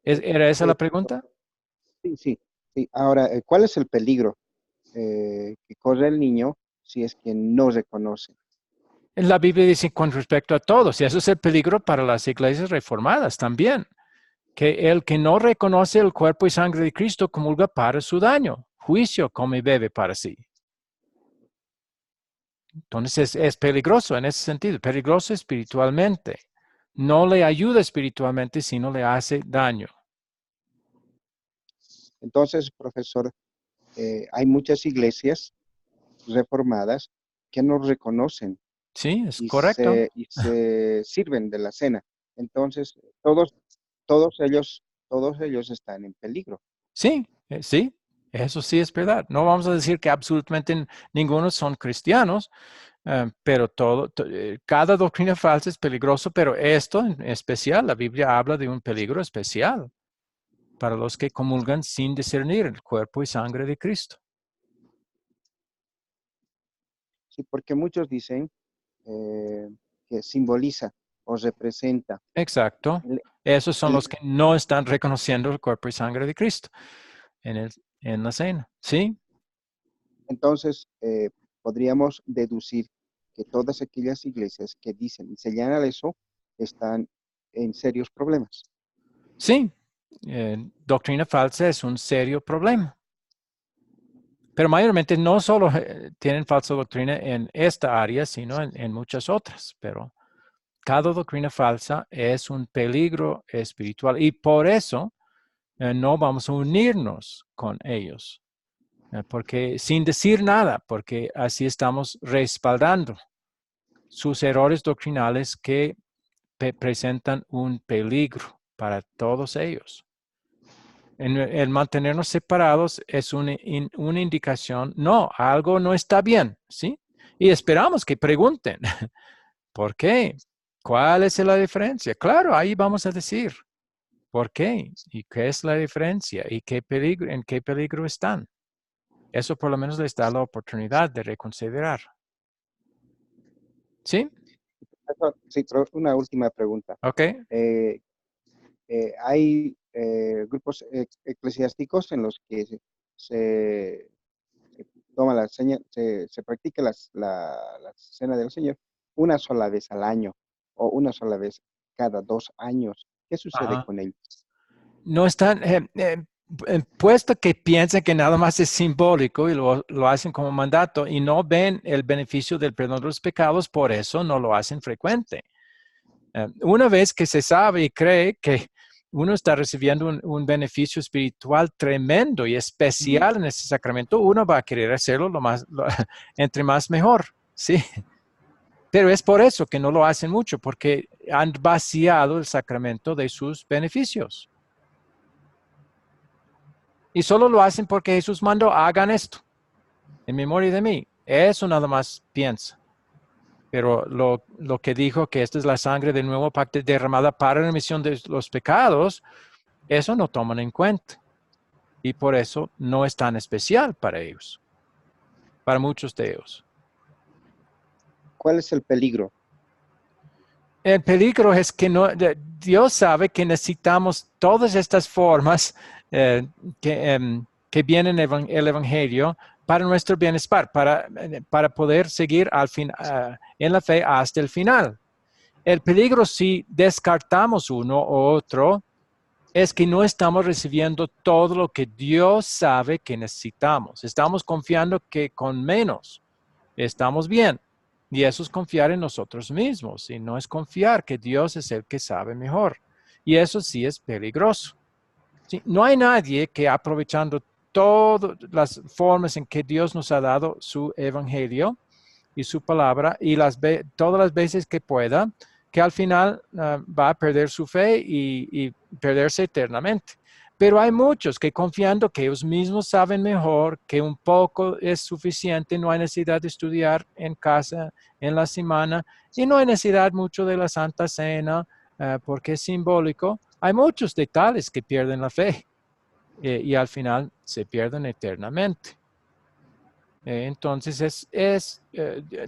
¿Era esa la pregunta? Sí, sí, sí. Ahora, ¿cuál es el peligro que corre el niño si es que no reconoce? La Biblia dice con respecto a todos, y eso es el peligro para las iglesias reformadas también, que el que no reconoce el cuerpo y sangre de Cristo comulga para su daño, juicio come y bebe para sí. Entonces es peligroso en ese sentido, peligroso espiritualmente. No le ayuda espiritualmente, sino le hace daño. Entonces, profesor, hay muchas iglesias reformadas que no reconocen Sí, es correcto. Se sirven de la cena. Entonces, todos ellos están en peligro. Sí, sí, eso sí es verdad. No vamos a decir que absolutamente ninguno son cristianos, pero cada doctrina falsa es peligroso, pero esto en especial, la Biblia habla de un peligro especial para los que comulgan sin discernir el cuerpo y sangre de Cristo. Sí, porque muchos dicen que simboliza o representa. Exacto. El- Esos son el- los que no están reconociendo el cuerpo y sangre de Cristo en la cena. ¿Sí? entonces, podríamos deducir que todas aquellas iglesias que dicen y señalan eso están en serios problemas. Sí. Doctrina falsa es un serio problema. Pero mayormente no solo tienen falsa doctrina en esta área, sino en muchas otras. Pero cada doctrina falsa es un peligro espiritual y por eso no vamos a unirnos con ellos. Porque sin decir nada, porque así estamos respaldando sus errores doctrinales que presentan un peligro para todos ellos. El mantenernos separados es una indicación, no, algo no está bien, ¿sí? Y esperamos que pregunten, ¿por qué? ¿Cuál es la diferencia? Claro, ahí vamos a decir, ¿por qué? ¿Y qué es la diferencia? ¿Y qué peligro, en qué peligro están? Eso por lo menos les da la oportunidad de reconsiderar. ¿Sí? Sí, pero una última pregunta. Ok. Hay grupos eclesiásticos en los que se toma la seña, se practica la cena del Señor una sola vez al año o una sola vez cada 2 años. ¿Qué sucede Ajá. con ellos? No están, puesto que piensan que nada más es simbólico y lo hacen como mandato y no ven el beneficio del perdón de los pecados, por eso no lo hacen frecuente. Una vez que se sabe y cree que uno está recibiendo un beneficio espiritual tremendo y especial en ese sacramento, uno va a querer hacerlo entre más mejor, ¿sí? Pero es por eso que no lo hacen mucho, porque han vaciado el sacramento de sus beneficios. Y solo lo hacen porque Jesús mandó, hagan esto en memoria de mí. Eso nada más piensa. Pero lo que dijo que esta es la sangre del nuevo pacto derramada para la remisión de los pecados, eso no toman en cuenta. Y por eso no es tan especial para ellos, para muchos de ellos. ¿Cuál es el peligro? El peligro es que Dios sabe que necesitamos todas estas formas que vienen en el Evangelio para nuestro bienestar, para poder seguir en la fe hasta el final. El peligro si descartamos uno u otro es que no estamos recibiendo todo lo que Dios sabe que necesitamos. Estamos confiando que con menos estamos bien. Y eso es confiar en nosotros mismos y no es confiar que Dios es el que sabe mejor. Y eso sí es peligroso. ¿Sí? No hay nadie que aprovechando todas las formas en que Dios nos ha dado su evangelio y su palabra y todas las veces que pueda, que al final va a perder su fe y perderse eternamente. Pero hay muchos que confiando que ellos mismos saben mejor, que un poco es suficiente, no hay necesidad de estudiar en casa, en la semana, y no hay necesidad mucho de la Santa Cena, porque es simbólico. Hay muchos detalles que pierden la fe y al final se pierden eternamente. Entonces,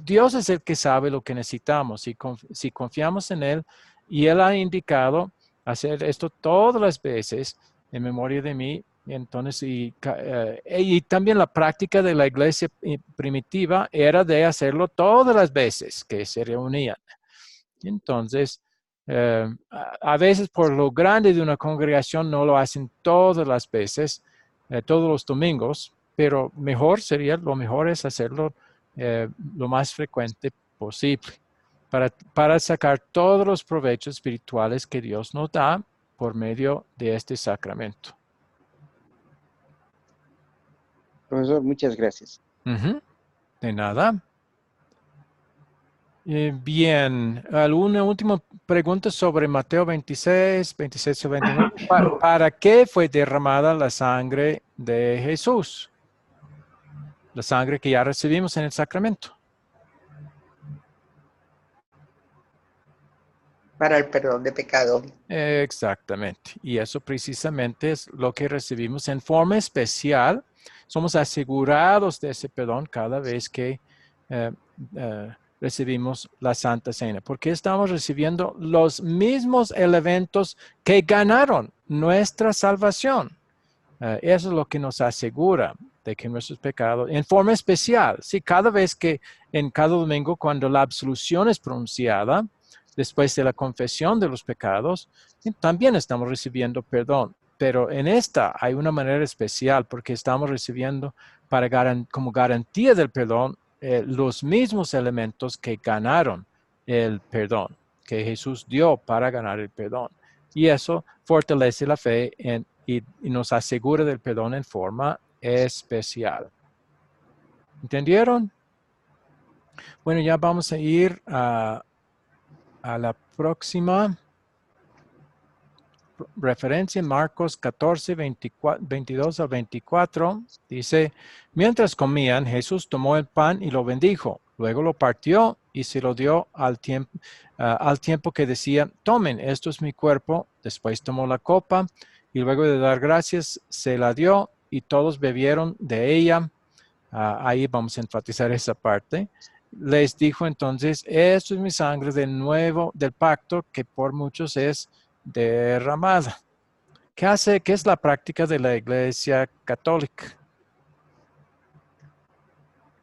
Dios es el que sabe lo que necesitamos. Si confiamos en Él y Él ha indicado hacer esto todas las veces en memoria de mí, entonces, y también la práctica de la iglesia primitiva era de hacerlo todas las veces que se reunían. Entonces, a veces por lo grande de una congregación no lo hacen todas las veces, todos los domingos, pero lo mejor es hacerlo lo más frecuente posible para sacar todos los provechos espirituales que Dios nos da por medio de este sacramento. Profesor, muchas gracias. De nada. Bien, ¿alguna última pregunta sobre Mateo 26, 26 y 29? ¿Para qué fue derramada la sangre de Jesús? La sangre que ya recibimos en el sacramento. Para el perdón de pecados. Exactamente. Y eso precisamente es lo que recibimos en forma especial. Somos asegurados de ese perdón cada vez que recibimos la Santa Cena, porque estamos recibiendo los mismos elementos que ganaron nuestra salvación. Eso es lo que nos asegura de que nuestros pecados, en forma especial, sí, cada vez que, en cada domingo, cuando la absolución es pronunciada, después de la confesión de los pecados, también estamos recibiendo perdón. Pero en esta hay una manera especial porque estamos recibiendo como garantía del perdón los mismos elementos que ganaron el perdón, que Jesús dio para ganar el perdón. Y eso fortalece la fe y nos asegura del perdón en forma especial. ¿Entendieron? Bueno, ya vamos a ir a la próxima referencia, Marcos 14, 22 a 24. Dice, mientras comían, Jesús tomó el pan y lo bendijo. Luego lo partió y se lo dio al tiempo que decía, tomen, esto es mi cuerpo. Después tomó la copa y luego de dar gracias, se la dio y todos bebieron de ella. Ahí vamos a enfatizar esa parte. Les dijo entonces, esto es mi sangre del pacto que por muchos es derramada. ¿Qué es la práctica de la Iglesia Católica?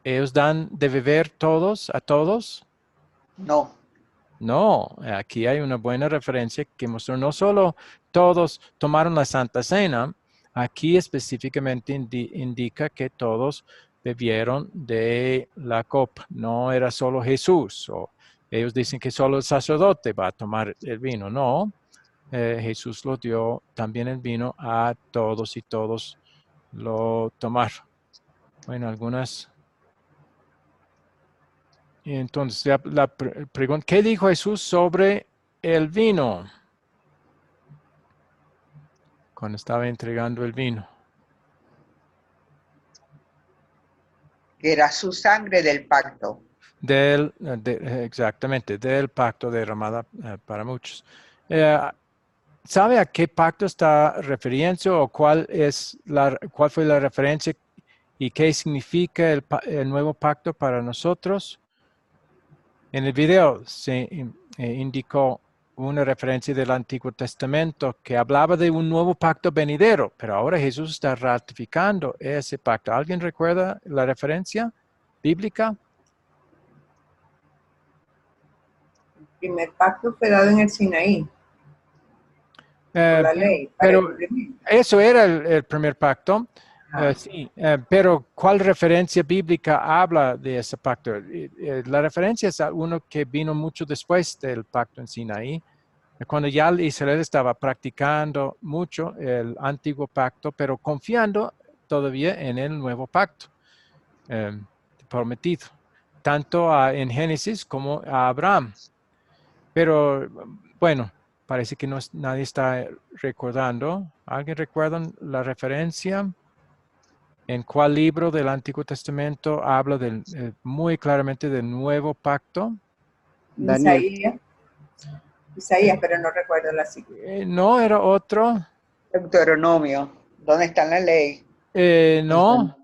¿Ellos dan de beber a todos? No. No, aquí hay una buena referencia que mostró no solo todos tomaron la Santa Cena, aquí específicamente indica que todos bebieron de la copa. No era solo Jesús. Ellos dicen que solo el sacerdote va a tomar el vino. No, Jesús lo dio también el vino a todos y todos lo tomaron. Bueno, algunas. Y entonces la pregunta, ¿qué dijo Jesús sobre el vino? Cuando estaba entregando el vino. Era su sangre del pacto. Exactamente, del pacto derramada para muchos. ¿Sabe a qué pacto está refiriendo o cuál fue la referencia y qué significa el nuevo pacto para nosotros? En el video se indicó una referencia del Antiguo Testamento que hablaba de un nuevo pacto venidero, pero ahora Jesús está ratificando ese pacto. ¿Alguien recuerda la referencia bíblica? El primer pacto fue dado en el Sinaí. La ley. Pero eso era el primer pacto. Sí, pero ¿cuál referencia bíblica habla de ese pacto? La referencia es a uno que vino mucho después del pacto en Sinaí, cuando ya Israel estaba practicando mucho el antiguo pacto, pero confiando todavía en el nuevo pacto prometido, tanto en Génesis como a Abraham. Pero bueno, parece que nadie está recordando. ¿Alguien recuerda la referencia? ¿En cuál libro del Antiguo Testamento habla muy claramente del nuevo pacto? Daniel. Isaías, pero no recuerdo la cita. No, era otro. Deuteronomio. ¿Dónde está la ley? No.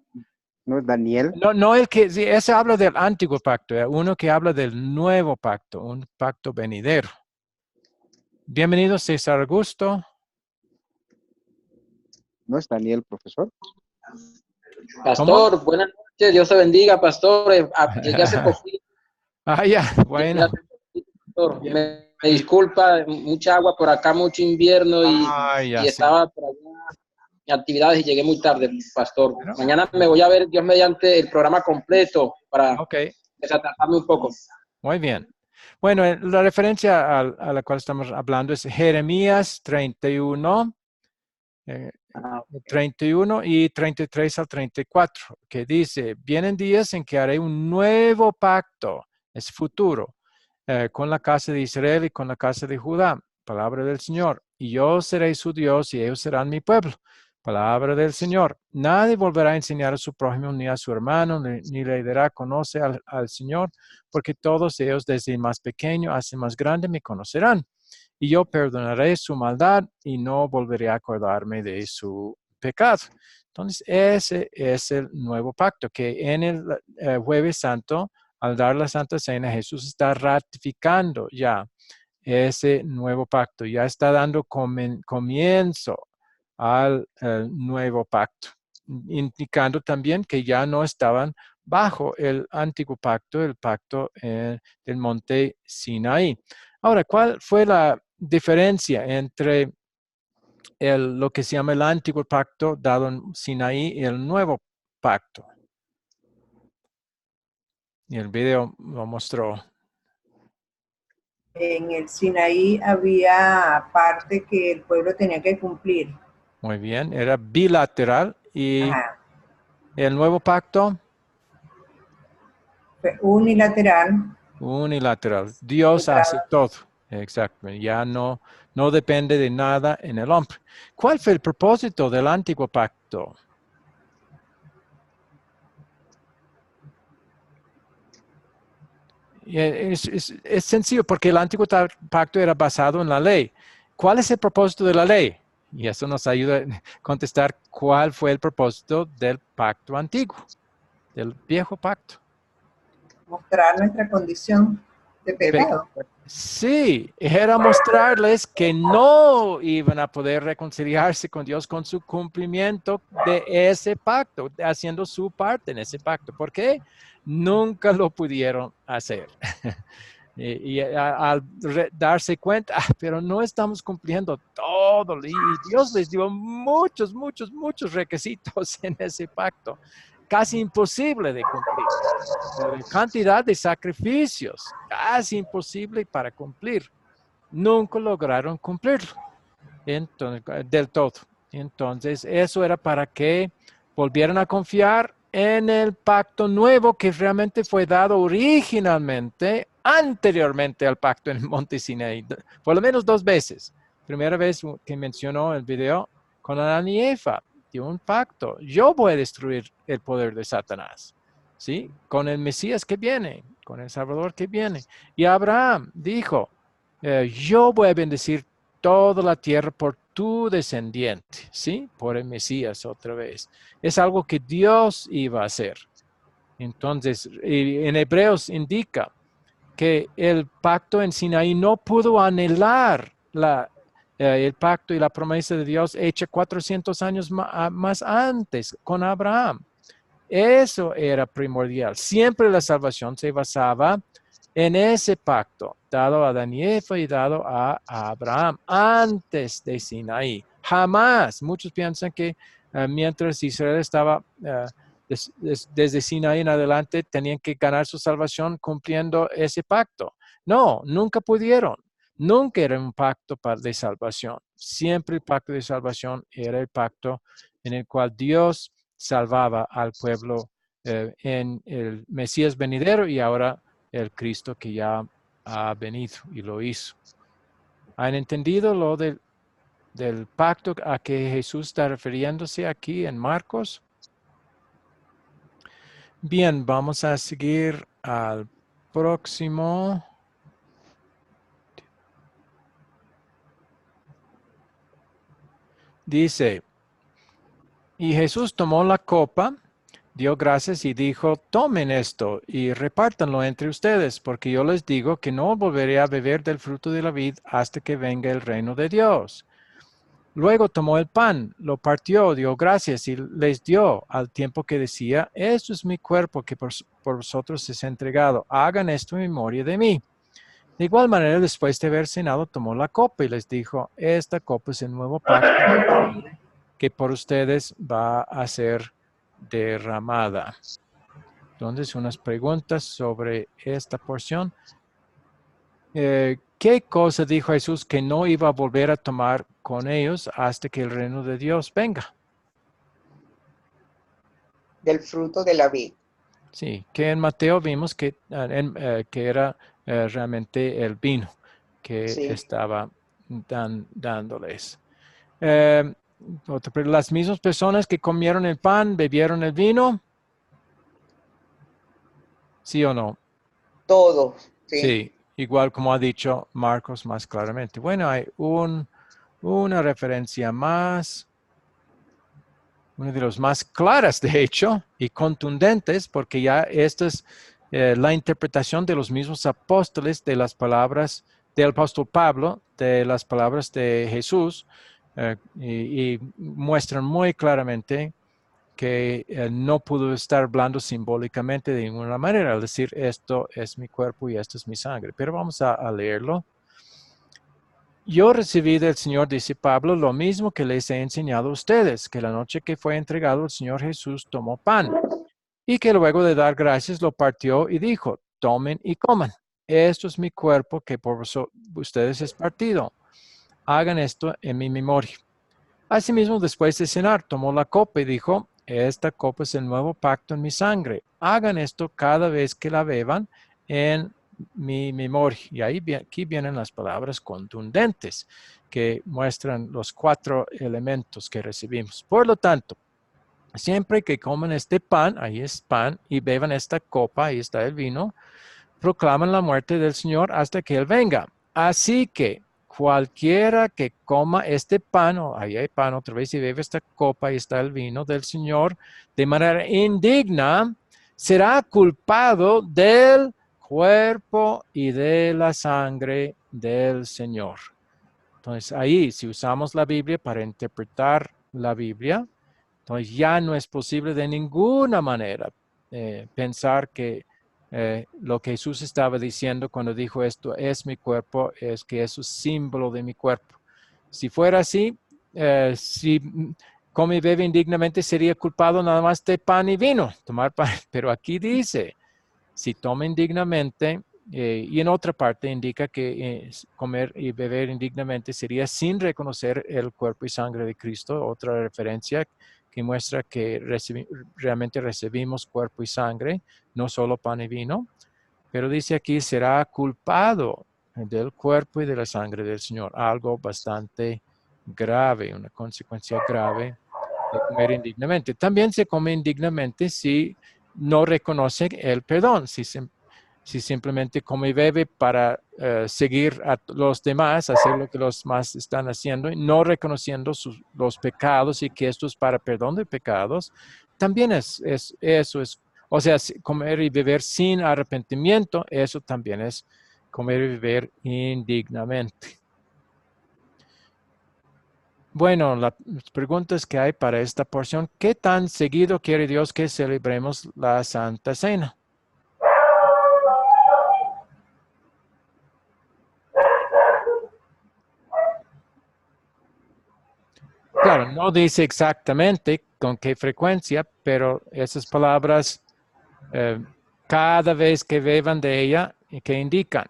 ¿No es Daniel? No, sí, ese habla del antiguo pacto, uno que habla del nuevo pacto, un pacto venidero. Bienvenido, César Augusto. ¿No es Daniel, profesor? Pastor, ¿Cómo? buenas noches, Dios te bendiga, pastor. Llegué hace poquito. Ya, bueno. Pastor. Me disculpa, mucha agua por acá, mucho invierno y estaba por allá en actividades y llegué muy tarde, pastor. Bueno. Mañana me voy a ver, Dios mediante, el programa completo para desatasarme un poco. Muy bien. Bueno, la referencia a la cual estamos hablando es Jeremías 31. 31 y 33 al 34, que dice, vienen días en que haré un nuevo pacto, es futuro, con la casa de Israel y con la casa de Judá. Palabra del Señor. Y yo seré su Dios y ellos serán mi pueblo. Palabra del Señor. Nadie volverá a enseñar a su prójimo ni a su hermano, ni le dirá conoce al Señor, porque todos ellos desde el más pequeño hasta el más grande me conocerán. Y yo perdonaré su maldad y no volveré a acordarme de su pecado. Entonces, ese es el nuevo pacto, que en el Jueves Santo, al dar la Santa Cena, Jesús está ratificando ya ese nuevo pacto, ya está dando comienzo al nuevo pacto, indicando también que ya no estaban bajo el antiguo pacto, el pacto del monte Sinaí. Ahora, ¿cuál fue la diferencia entre lo que se llama el antiguo pacto dado en Sinaí y el nuevo pacto? Y el video lo mostró. En el Sinaí había parte que el pueblo tenía que cumplir. Muy bien, era bilateral. Y Ajá. el nuevo pacto, Fue unilateral. unilateral. Dios hace todo. Exacto. Ya no depende de nada en el hombre. ¿Cuál fue el propósito del antiguo pacto? Es sencillo, porque el antiguo pacto era basado en la ley. ¿Cuál es el propósito de la ley? Y eso nos ayuda a contestar cuál fue el propósito del pacto antiguo, del viejo pacto. Mostrar nuestra condición de pecado. Sí, era mostrarles que no iban a poder reconciliarse con Dios con su cumplimiento de ese pacto, haciendo su parte en ese pacto. ¿Por qué? Nunca lo pudieron hacer. Y al darse cuenta, pero no estamos cumpliendo todo. Y Dios les dio muchos requisitos en ese pacto. Casi imposible de cumplir. Cantidad de sacrificios, casi imposible para cumplir. Nunca lograron cumplirlo del todo. Entonces, eso era para que volvieran a confiar en el pacto nuevo que realmente fue dado originalmente, anteriormente al pacto en el monte Sinaí, por lo menos 2 veces. Primera vez que mencionó el video con Adán y Eva, dio un pacto. Yo voy a destruir el poder de Satanás, ¿sí? Con el Mesías que viene, con el Salvador que viene. Y Abraham dijo, yo voy a bendecir toda la tierra por tu descendiente, ¿sí? Por el Mesías otra vez. Es algo que Dios iba a hacer. Entonces, en Hebreos indica que el pacto en Sinaí no pudo anular el pacto y la promesa de Dios hecha 400 años más antes con Abraham. Eso era primordial. Siempre la salvación se basaba en ese pacto dado a Adán y Eva y dado a Abraham antes de Sinaí. Jamás. Muchos piensan que mientras Israel estaba desde Sinaí en adelante, tenían que ganar su salvación cumpliendo ese pacto. No, nunca pudieron. Nunca era un pacto de salvación. Siempre el pacto de salvación era el pacto en el cual Dios salvaba al pueblo en el Mesías venidero y ahora el Cristo que ya ha venido y lo hizo. ¿Han entendido lo del pacto a que Jesús está refiriéndose aquí en Marcos? Bien, vamos a seguir al próximo. Dice, y Jesús tomó la copa, dio gracias y dijo, tomen esto y repártanlo entre ustedes, porque yo les digo que no volveré a beber del fruto de la vid hasta que venga el reino de Dios. Luego tomó el pan, lo partió, dio gracias y les dio al tiempo que decía, esto es mi cuerpo que por vosotros es entregado. Hagan esto en memoria de mí. De igual manera, después de haber cenado, tomó la copa y les dijo, esta copa es el nuevo pacto que por ustedes va a ser derramada. Entonces, unas preguntas sobre esta porción. ¿Qué cosa dijo Jesús que no iba a volver a tomar con ellos hasta que el reino de Dios venga? Del fruto de la vid. Sí, que en Mateo vimos que era realmente el vino que Sí. estaba dándoles. Las mismas personas que comieron el pan, bebieron el vino. ¿Sí o no? Todos, sí. Sí, igual como ha dicho Marcos más claramente. Bueno, hay una referencia más, una de las más claras, de hecho, y contundentes, porque ya esta es la interpretación de los mismos apóstoles de las palabras del apóstol Pablo, de las palabras de Jesús, y muestran muy claramente que no pudo estar hablando simbólicamente de ninguna manera, al decir esto es mi cuerpo y esto es mi sangre. Pero vamos a leerlo. Yo recibí del Señor, dice Pablo, lo mismo que les he enseñado a ustedes, que la noche que fue entregado el Señor Jesús tomó pan y que luego de dar gracias lo partió y dijo, tomen y coman. Esto es mi cuerpo que por ustedes es partido. Hagan esto en mi memoria. Asimismo, después de cenar, tomó la copa y dijo, esta copa es el nuevo pacto en mi sangre. Hagan esto cada vez que la beban en mi memoria. Y aquí vienen las palabras contundentes que muestran los 4 elementos que recibimos. Por lo tanto, siempre que coman este pan, ahí es pan, y beban esta copa, ahí está el vino, proclaman la muerte del Señor hasta que Él venga. Así que cualquiera que coma este pan, o ahí hay pan otra vez, y bebe esta copa, y está el vino del Señor, de manera indigna, será culpado del cuerpo y de la sangre del Señor. Entonces ahí, si usamos la Biblia para interpretar la Biblia, entonces ya no es posible de ninguna manera pensar que lo que Jesús estaba diciendo cuando dijo esto es mi cuerpo, es que es un símbolo de mi cuerpo. Si fuera así, si come y bebe indignamente sería culpado nada más de pan y vino, tomar pan. Pero aquí dice, si toma indignamente, y en otra parte indica que comer y beber indignamente sería sin reconocer el cuerpo y sangre de Cristo, otra referencia que muestra que realmente recibimos cuerpo y sangre, no solo pan y vino, pero dice aquí será culpado del cuerpo y de la sangre del Señor, algo bastante grave, una consecuencia grave de comer indignamente. También se come indignamente si no reconoce el perdón, si simplemente come y bebe para seguir a los demás, hacer lo que los demás están haciendo, y no reconociendo los pecados y que esto es para perdón de pecados, también eso es, o sea, comer y beber sin arrepentimiento, eso también es comer y beber indignamente. Bueno, las preguntas que hay para esta porción, ¿qué tan seguido quiere Dios que celebremos la Santa Cena? Claro, no dice exactamente con qué frecuencia, pero esas palabras, cada vez que beban de ella, ¿qué indican?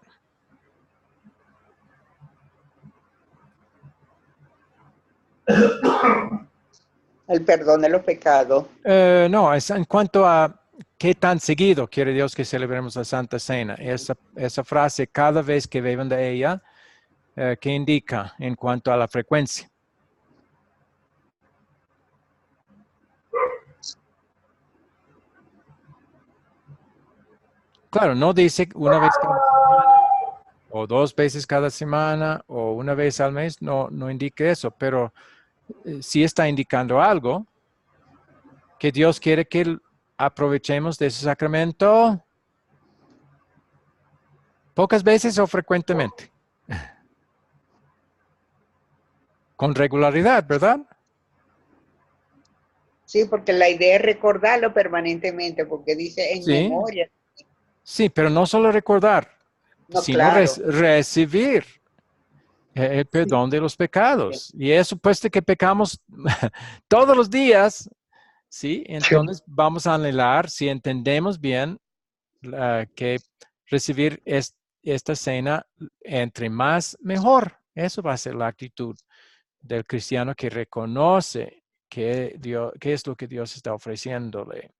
El perdón de los pecados. No, es en cuanto a qué tan seguido quiere Dios que celebremos la Santa Cena. Esa frase, cada vez que beban de ella, ¿qué indica en cuanto a la frecuencia? Claro, no dice una vez cada semana o 2 veces cada semana o una vez al mes, no indica eso, pero sí está indicando algo, que Dios quiere que aprovechemos de ese sacramento pocas veces o frecuentemente. Con regularidad, ¿verdad? Sí, porque la idea es recordarlo permanentemente, porque dice en memoria. Sí, pero no solo recordar, No, sino claro. recibir el perdón de los pecados. Sí. Y es supuesto que pecamos todos los días, ¿sí? Entonces vamos a anhelar, si entendemos bien, que recibir esta cena entre más mejor. Eso va a ser la actitud del cristiano que reconoce que es lo que Dios está ofreciéndole.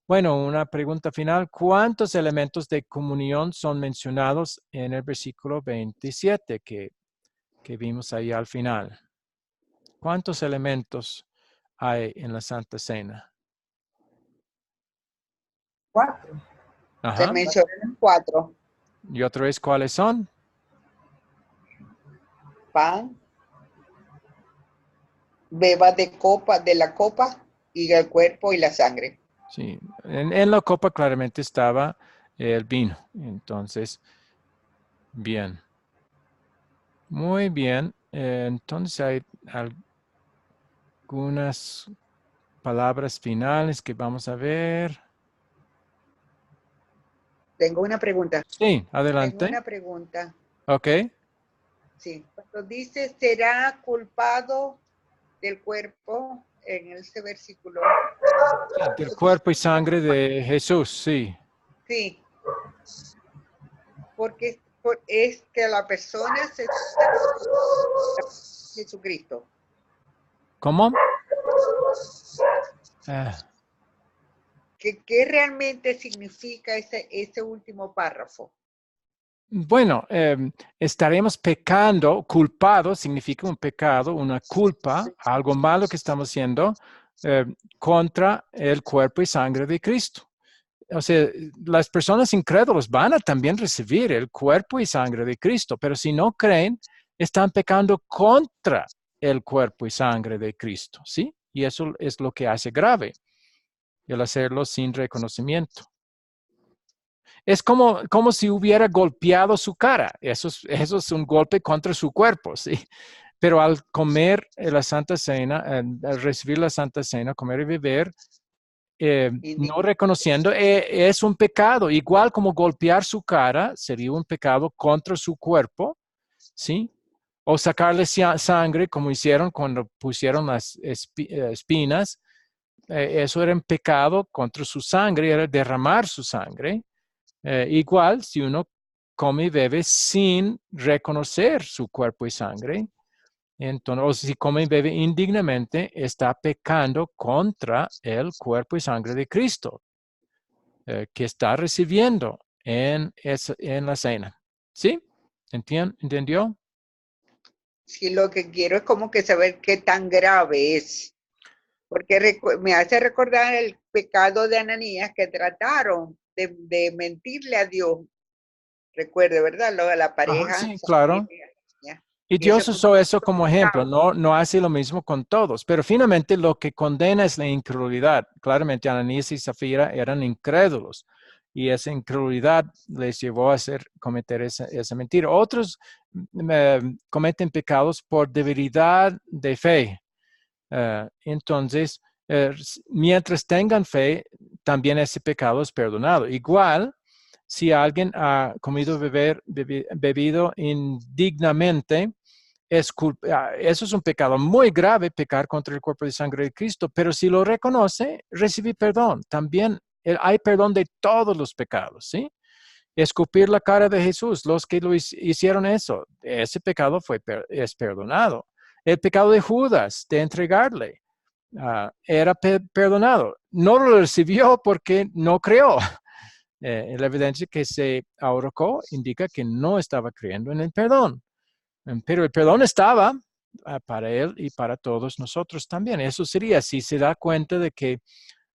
Bueno, una pregunta final. ¿Cuántos elementos de comunión son mencionados en el versículo 27 que vimos ahí al final? ¿Cuántos elementos hay en la Santa Cena? 4. Se Ajá. mencionan 4. ¿Y otra vez cuáles son? Pan, beba de la copa y el cuerpo y la sangre. Sí, en la copa claramente estaba el vino. Entonces, bien. Muy bien. Entonces hay algunas palabras finales que vamos a ver. Tengo una pregunta. Sí, adelante. Tengo una pregunta. Ok. Sí. Cuando dice será culpado del cuerpo en ese versículo. Del cuerpo y sangre de Jesús, sí. Sí. Porque es que la persona se Jesucristo. ¿Cómo? ¿Qué realmente significa ese último párrafo? Bueno, estaremos pecando, culpado significa un pecado, una culpa, algo malo que estamos haciendo contra el cuerpo y sangre de Cristo. O sea, las personas incrédulas van a también recibir el cuerpo y sangre de Cristo, pero si no creen, están pecando contra el cuerpo y sangre de Cristo, ¿sí? Y eso es lo que hace grave, el hacerlo sin reconocimiento. Es como si hubiera golpeado su cara. Eso es un golpe contra su cuerpo, ¿sí? Pero al comer la Santa Cena, al recibir la Santa Cena, comer y beber, no reconociendo, es un pecado. Igual como golpear su cara sería un pecado contra su cuerpo, ¿sí? O sacarle sangre, como hicieron cuando pusieron las espinas. Eso era un pecado contra su sangre, era derramar su sangre. Igual, si uno come y bebe sin reconocer su cuerpo y sangre, entonces, o si come y bebe indignamente, está pecando contra el cuerpo y sangre de Cristo, que está recibiendo en la cena. ¿Sí? ¿Entendió? Sí, lo que quiero es como que saber qué tan grave es. Porque me hace recordar el pecado de Ananías que trataron de mentirle a Dios. Recuerde, ¿verdad? Lo de la pareja. Sí, claro. Y Dios usó eso como ejemplo, no hace lo mismo con todos, pero finalmente lo que condena es la incredulidad. Claramente Ananías y Zafira eran incrédulos y esa incredulidad les llevó a cometer esa mentira. Otros cometen pecados por debilidad de fe. Entonces, mientras tengan fe, también ese pecado es perdonado. Igual, si alguien ha comido bebido indignamente, eso es un pecado muy grave, pecar contra el cuerpo y sangre de Cristo, pero si lo reconoce, recibe perdón. También hay perdón de todos los pecados, ¿sí? Escupir la cara de Jesús, los que lo hicieron eso, ese pecado es perdonado. El pecado de Judas, de entregarle, era perdonado. No lo recibió porque no creó. La evidencia que se ahorcó indica que no estaba creyendo en el perdón. Pero el perdón estaba para él y para todos nosotros también. Eso sería si se da cuenta de que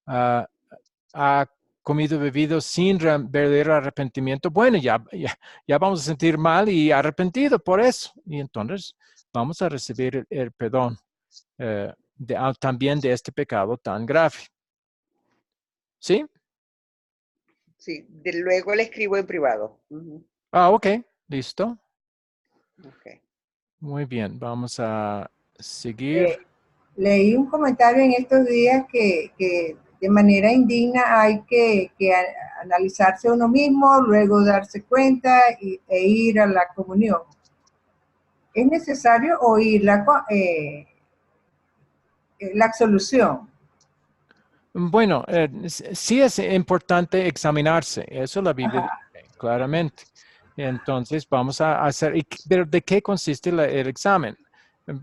ha comido y bebido sin verdadero arrepentimiento. Bueno, ya vamos a sentir mal y arrepentido por eso. Y entonces vamos a recibir el perdón también de este pecado tan grave. ¿Sí? Sí, luego le escribo en privado. Ok, listo. Okay. Muy bien, vamos a seguir. Leí un comentario en estos días que de manera indigna hay que analizarse uno mismo, luego darse cuenta e ir a la comunión. ¿Es necesario oír la absolución? Bueno, sí es importante examinarse, eso la Biblia dice claramente. Entonces vamos a hacer, pero ¿de qué consiste el examen?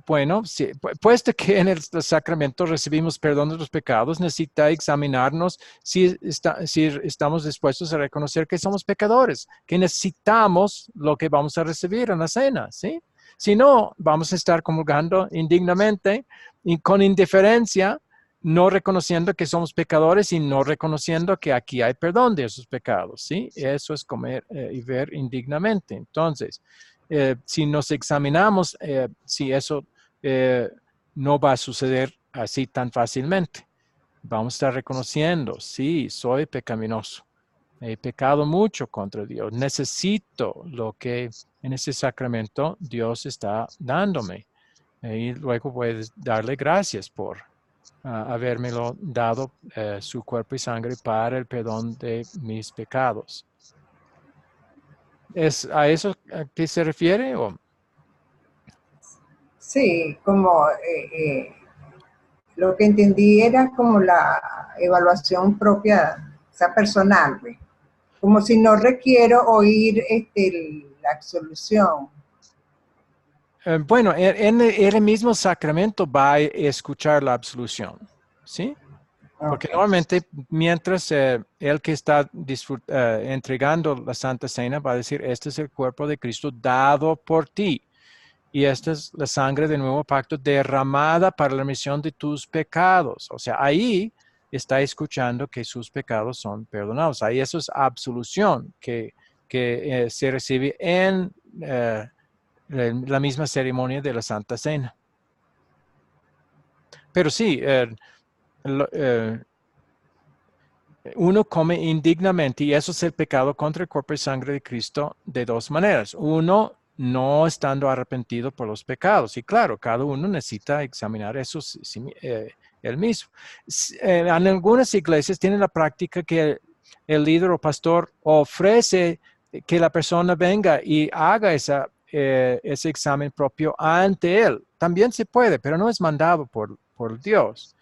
Bueno, sí, puesto que en el sacramento recibimos perdón de los pecados, necesita examinarnos si estamos dispuestos a reconocer que somos pecadores, que necesitamos lo que vamos a recibir en la cena, ¿sí? Si no, vamos a estar comulgando indignamente y con indiferencia, no reconociendo que somos pecadores y no reconociendo que aquí hay perdón de esos pecados, ¿sí? Eso es comer y ver indignamente. Entonces, si nos examinamos, si eso no va a suceder así tan fácilmente. Vamos a estar reconociendo, sí, soy pecaminoso. He pecado mucho contra Dios. Necesito lo que en ese sacramento Dios está dándome. Y luego puedes darle gracias por habérmelo dado su cuerpo y sangre para el perdón de mis pecados. ¿Es a eso a qué se refiere? ¿O? Sí, como lo que entendí era como la evaluación propia, o sea, personal, pues. Como si no requiero oír la absolución. Bueno, en el mismo sacramento va a escuchar la absolución, ¿sí? Porque normalmente mientras el que está entregando la Santa Cena va a decir, este es el cuerpo de Cristo dado por ti. Y esta es la sangre del nuevo pacto derramada para la remisión de tus pecados. O sea, ahí está escuchando que sus pecados son perdonados. Ahí eso es absolución que se recibe en la misma ceremonia de la Santa Cena. Pero sí, uno come indignamente y eso es el pecado contra el cuerpo y sangre de Cristo de dos maneras. Uno, no estando arrepentido por los pecados. Y claro, cada uno necesita examinar eso él mismo. En algunas iglesias tienen la práctica que el líder o pastor ofrece que la persona venga y haga ese examen propio ante él. También se puede, pero no es mandado por Dios.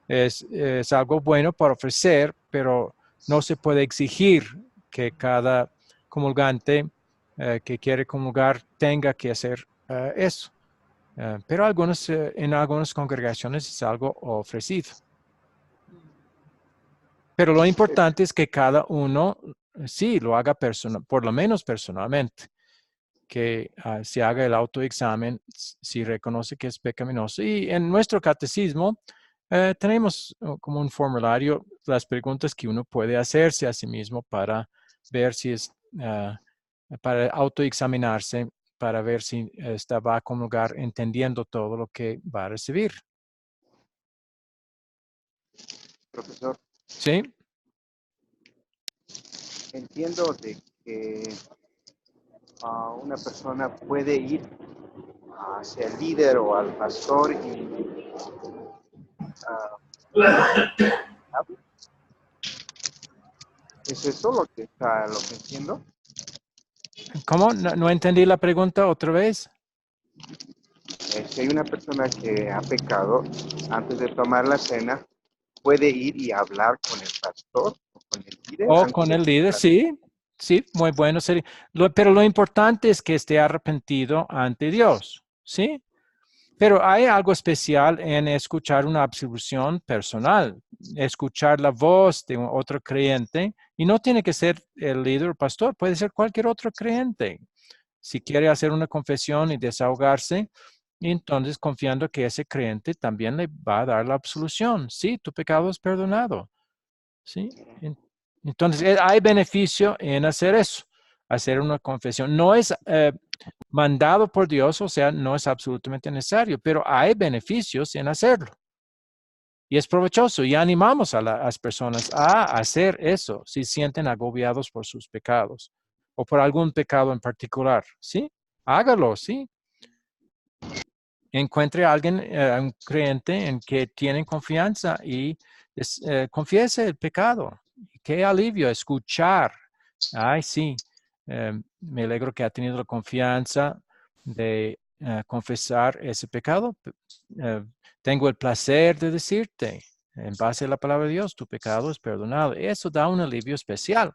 Es algo bueno para ofrecer, pero no se puede exigir que cada comulgante que quiere comulgar tenga que hacer eso. Pero en algunas congregaciones es algo ofrecido. Pero lo importante es que cada uno sí lo haga por lo menos personalmente, que se haga el autoexamen si reconoce que es pecaminoso. Y en nuestro catecismo tenemos como un formulario las preguntas que uno puede hacerse a sí mismo para ver si es, para autoexaminarse, para ver si va a comulgar entendiendo todo lo que va a recibir. Profesor. ¿Sí? Entiendo de que una persona puede ir hacia el líder o al pastor y ¿es eso lo que entiendo? ¿Cómo? No entendí la pregunta otra vez. Si hay una persona que ha pecado, antes de tomar la cena, puede ir y hablar con el pastor o con el líder. O con el líder, sí. Sí, muy bueno sería. Pero lo importante es que esté arrepentido ante Dios, ¿sí? Pero hay algo especial en escuchar una absolución personal, escuchar la voz de otro creyente, y no tiene que ser el líder o pastor, puede ser cualquier otro creyente. Si quiere hacer una confesión y desahogarse, entonces confiando que ese creyente también le va a dar la absolución. Sí, tu pecado es perdonado. ¿Sí? Entonces, hay beneficio en hacer eso, hacer una confesión. No es mandado por Dios, o sea, no es absolutamente necesario, pero hay beneficios en hacerlo. Y es provechoso y animamos a las personas a hacer eso si sienten agobiados por sus pecados o por algún pecado en particular. ¿Sí? Hágalo, ¿sí? Encuentre a alguien, un creyente en que tienen confianza y confiese el pecado. Qué alivio escuchar. Ay, sí, me alegro que ha tenido la confianza de confesar ese pecado. Tengo el placer de decirte, en base a la palabra de Dios, tu pecado es perdonado. Eso da un alivio especial.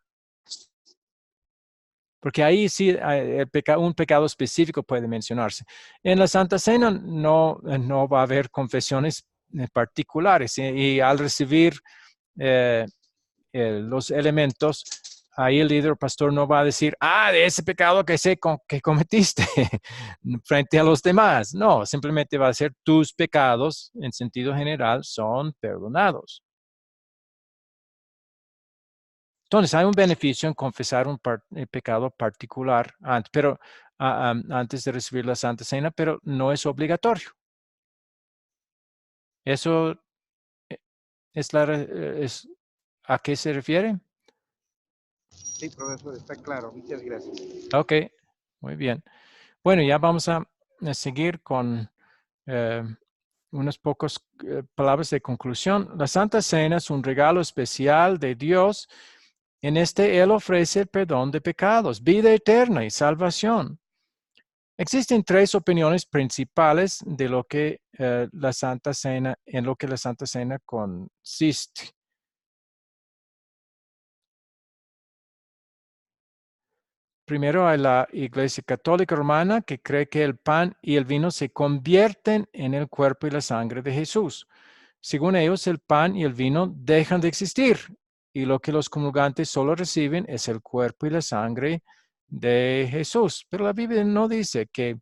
Porque ahí sí un pecado específico puede mencionarse. En la Santa Cena no va a haber confesiones particulares y al recibir los elementos, ahí el líder pastor no va a decir, de ese pecado que cometiste frente a los demás. No, simplemente va a ser tus pecados en sentido general son perdonados. Entonces, hay un beneficio en confesar un pecado particular antes de recibir la Santa Cena, pero no es obligatorio. ¿Eso es a qué se refiere? Sí, profesor, está claro. Muchas gracias. Ok, muy bien. Bueno, ya vamos a seguir con unas pocas palabras de conclusión. La Santa Cena es un regalo especial de Dios. En Él ofrece el perdón de pecados, vida eterna y salvación. Existen tres opiniones principales de lo que la Santa Cena consiste. Primero hay la Iglesia Católica Romana que cree que el pan y el vino se convierten en el cuerpo y la sangre de Jesús. Según ellos, el pan y el vino dejan de existir y lo que los comulgantes solo reciben es el cuerpo y la sangre de Jesús. Pero la Biblia no dice que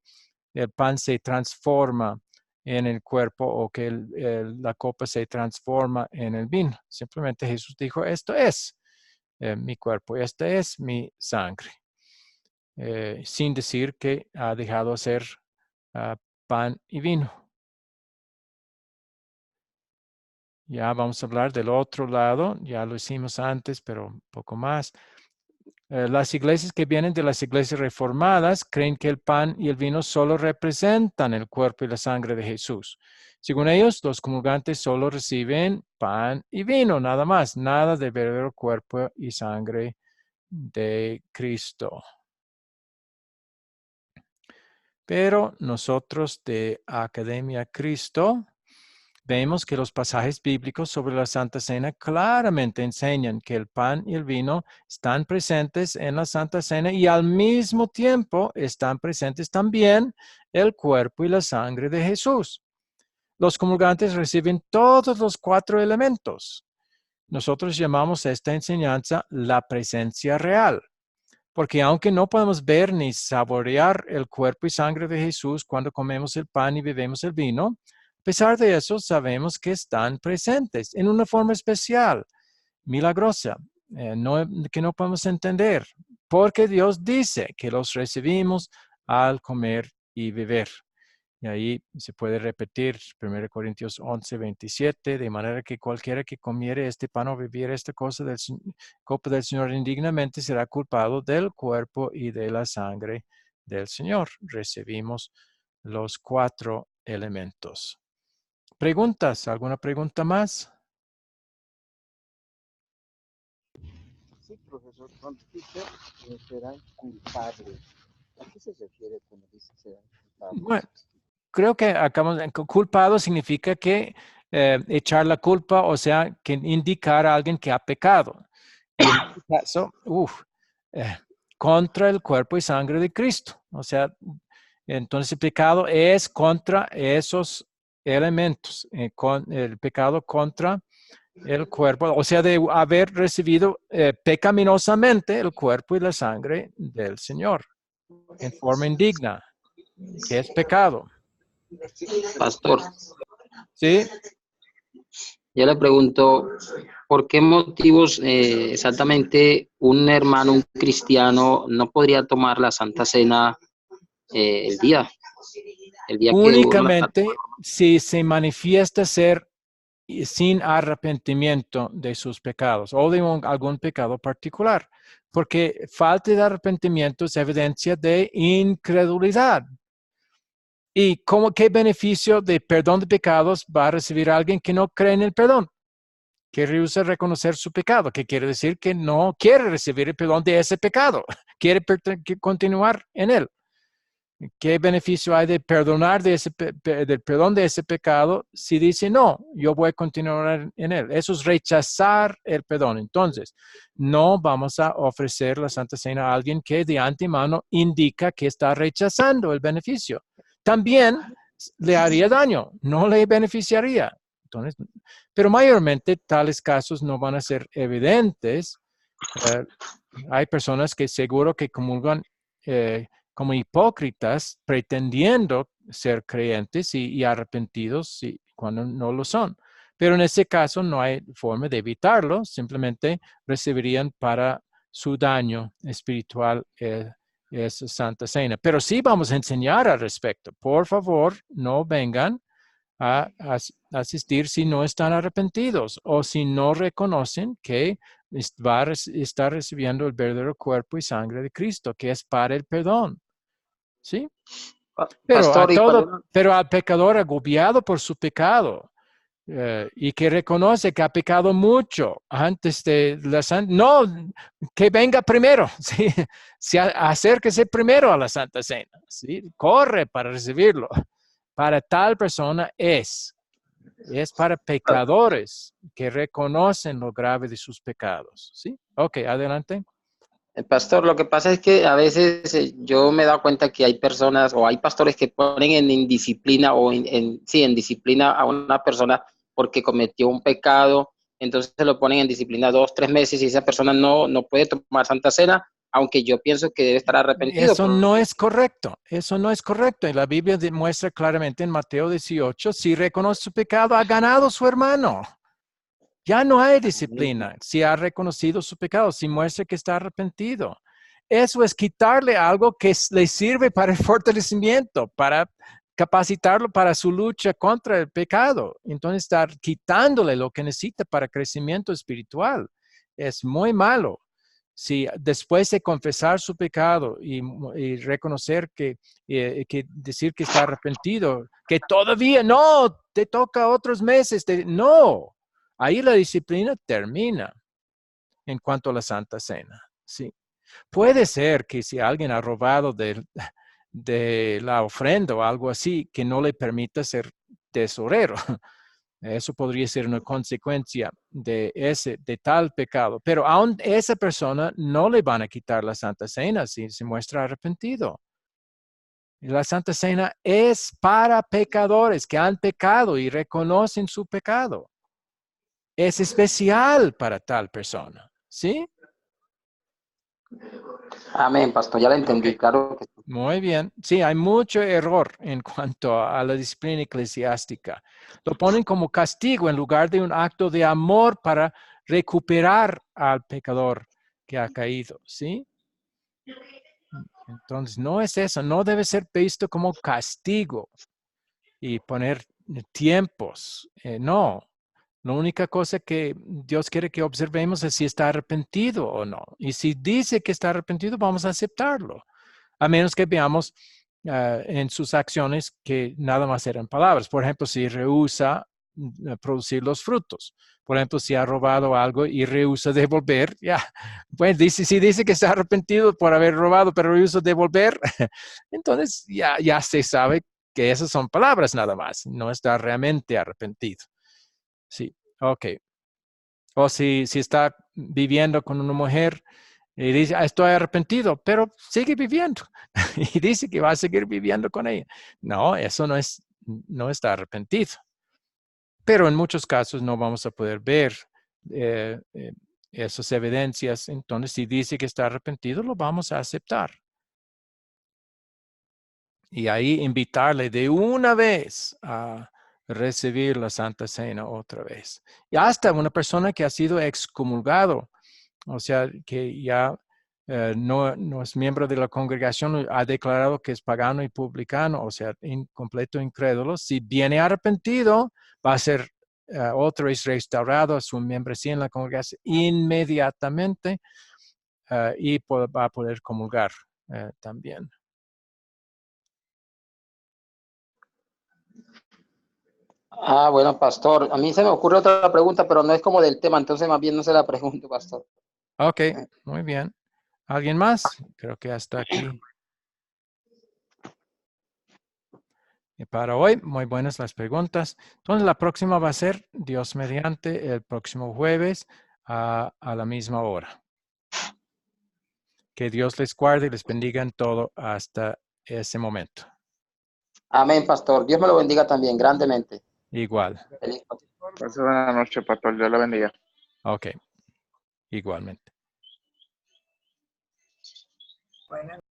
el pan se transforma en el cuerpo o que la copa se transforma en el vino. Simplemente Jesús dijo, esto es mi cuerpo, esta es mi sangre. Sin decir que ha dejado de ser pan y vino. Ya vamos a hablar del otro lado, ya lo hicimos antes, pero un poco más. Las iglesias que vienen de las iglesias reformadas creen que el pan y el vino solo representan el cuerpo y la sangre de Jesús. Según ellos, los comulgantes solo reciben pan y vino, nada más, nada de verdadero cuerpo y sangre de Cristo. Pero nosotros de Academia Cristo vemos que los pasajes bíblicos sobre la Santa Cena claramente enseñan que el pan y el vino están presentes en la Santa Cena y al mismo tiempo están presentes también el cuerpo y la sangre de Jesús. Los comulgantes reciben todos los 4 elementos. Nosotros llamamos a esta enseñanza la presencia real. Porque aunque no podemos ver ni saborear el cuerpo y sangre de Jesús cuando comemos el pan y bebemos el vino, a pesar de eso sabemos que están presentes en una forma especial, milagrosa, que no podemos entender, porque Dios dice que los recibimos al comer y beber. Y ahí se puede repetir 1 Corintios 11, 27, de manera que cualquiera que comiere este pan o bebiere esta copa del Señor indignamente será culpado del cuerpo y de la sangre del Señor. Recibimos los 4 elementos. ¿Preguntas? ¿Alguna pregunta más? Sí, profesor, cuando dice que serán culpables, ¿a qué se refiere cuando dice serán culpables? Bueno, creo que culpado significa que echar la culpa, o sea, que indicar a alguien que ha pecado. Y en este caso, contra el cuerpo y sangre de Cristo. O sea, entonces el pecado es contra esos elementos, el pecado contra el cuerpo, o sea, de haber recibido pecaminosamente el cuerpo y la sangre del Señor en forma indigna, que es pecado. Pastor. Sí. Yo le pregunto, ¿por qué motivos exactamente un hermano, un cristiano, no podría tomar la Santa Cena el día únicamente si se manifiesta ser sin arrepentimiento de sus pecados o de algún pecado particular? Porque falta de arrepentimiento es evidencia de incredulidad. ¿Y qué beneficio de perdón de pecados va a recibir alguien que no cree en el perdón? Que rehúsa reconocer su pecado, que quiere decir que no quiere recibir el perdón de ese pecado, quiere continuar en él. ¿Qué beneficio hay de perdonar del perdón de ese pecado si dice, no, yo voy a continuar en él? Eso es rechazar el perdón. Entonces, no vamos a ofrecer la Santa Cena a alguien que de antemano indica que está rechazando el beneficio. También le haría daño, no le beneficiaría. Entonces, pero mayormente tales casos no van a ser evidentes. Hay personas que seguro que comulgan como hipócritas pretendiendo ser creyentes y arrepentidos cuando no lo son. Pero en ese caso no hay forma de evitarlo, simplemente recibirían para su daño espiritual esa Santa Cena. Pero sí vamos a enseñar al respecto. Por favor, no vengan a asistir si no están arrepentidos o si no reconocen que está recibiendo el verdadero cuerpo y sangre de Cristo, que es para el perdón. ¿Sí? Pero al pecador agobiado por su pecado y que reconoce que ha pecado mucho antes de la Santa, no, que venga primero, ¿sí? Acérquese primero a la Santa Cena, ¿sí? Corre para recibirlo. Para tal persona es para pecadores que reconocen lo grave de sus pecados, ¿sí? Ok, adelante. Pastor, lo que pasa es que a veces yo me he dado cuenta que hay personas o hay pastores que ponen en indisciplina o en disciplina a una persona porque cometió un pecado, entonces se lo ponen en disciplina 2, 3 meses y esa persona no puede tomar Santa Cena, aunque yo pienso que debe estar arrepentido. Eso no es correcto, eso no es correcto. Y la Biblia demuestra claramente en Mateo 18, si reconoce su pecado, ha ganado su hermano. Ya no hay disciplina si ha reconocido su pecado, si muestra que está arrepentido. Eso es quitarle algo que le sirve para el fortalecimiento, para capacitarlo para su lucha contra el pecado. Entonces, estar quitándole lo que necesita para crecimiento espiritual es muy malo. Si después de confesar su pecado y reconocer que decir que está arrepentido, que todavía no, te toca otros meses, no. Ahí la disciplina termina en cuanto a la Santa Cena. Sí. Puede ser que si alguien ha robado de la ofrenda o algo así, que no le permita ser tesorero. Eso podría ser una consecuencia de tal pecado. Pero aún esa persona no le van a quitar la Santa Cena si se muestra arrepentido. La Santa Cena es para pecadores que han pecado y reconocen su pecado. Es especial para tal persona, ¿sí? Amén, pastor, ya lo entendí, claro. Muy bien. Sí, hay mucho error en cuanto a la disciplina eclesiástica. Lo ponen como castigo en lugar de un acto de amor para recuperar al pecador que ha caído, ¿sí? Entonces, no es eso, no debe ser visto como castigo y poner tiempos, no. La única cosa que Dios quiere que observemos es si está arrepentido o no. Y si dice que está arrepentido, vamos a aceptarlo. A menos que veamos en sus acciones que nada más eran palabras. Por ejemplo, si rehúsa producir los frutos. Por ejemplo, si ha robado algo y rehúsa devolver, ya. Pues si dice que está arrepentido por haber robado, pero rehúsa devolver, entonces ya se sabe que esas son palabras nada más. No está realmente arrepentido. Sí, ok. O si está viviendo con una mujer y dice, estoy arrepentido, pero sigue viviendo. Y dice que va a seguir viviendo con ella. No, eso no está arrepentido. Pero en muchos casos no vamos a poder ver esas evidencias. Entonces, si dice que está arrepentido, lo vamos a aceptar. Y ahí invitarle de una vez a recibir la Santa Cena otra vez. Y hasta una persona que ha sido excomulgado, o sea, que ya no es miembro de la congregación, ha declarado que es pagano y publicano, o sea, incompleto incrédulo. Si viene arrepentido, va a ser otra vez restaurado a su membresía en la congregación inmediatamente y va a poder comulgar también. Bueno, pastor, a mí se me ocurre otra pregunta, pero no es como del tema, entonces más bien no se la pregunto, pastor. Ok, muy bien. ¿Alguien más? Creo que hasta aquí. Y para hoy, muy buenas las preguntas. Entonces, la próxima va a ser, Dios mediante, el próximo jueves a la misma hora. Que Dios les guarde y les bendiga en todo hasta ese momento. Amén, pastor. Dios me lo bendiga también grandemente. Igual. Feliz noche. Pase buena noche, pastor. Dios le bendiga. Ok. Igualmente. Bueno.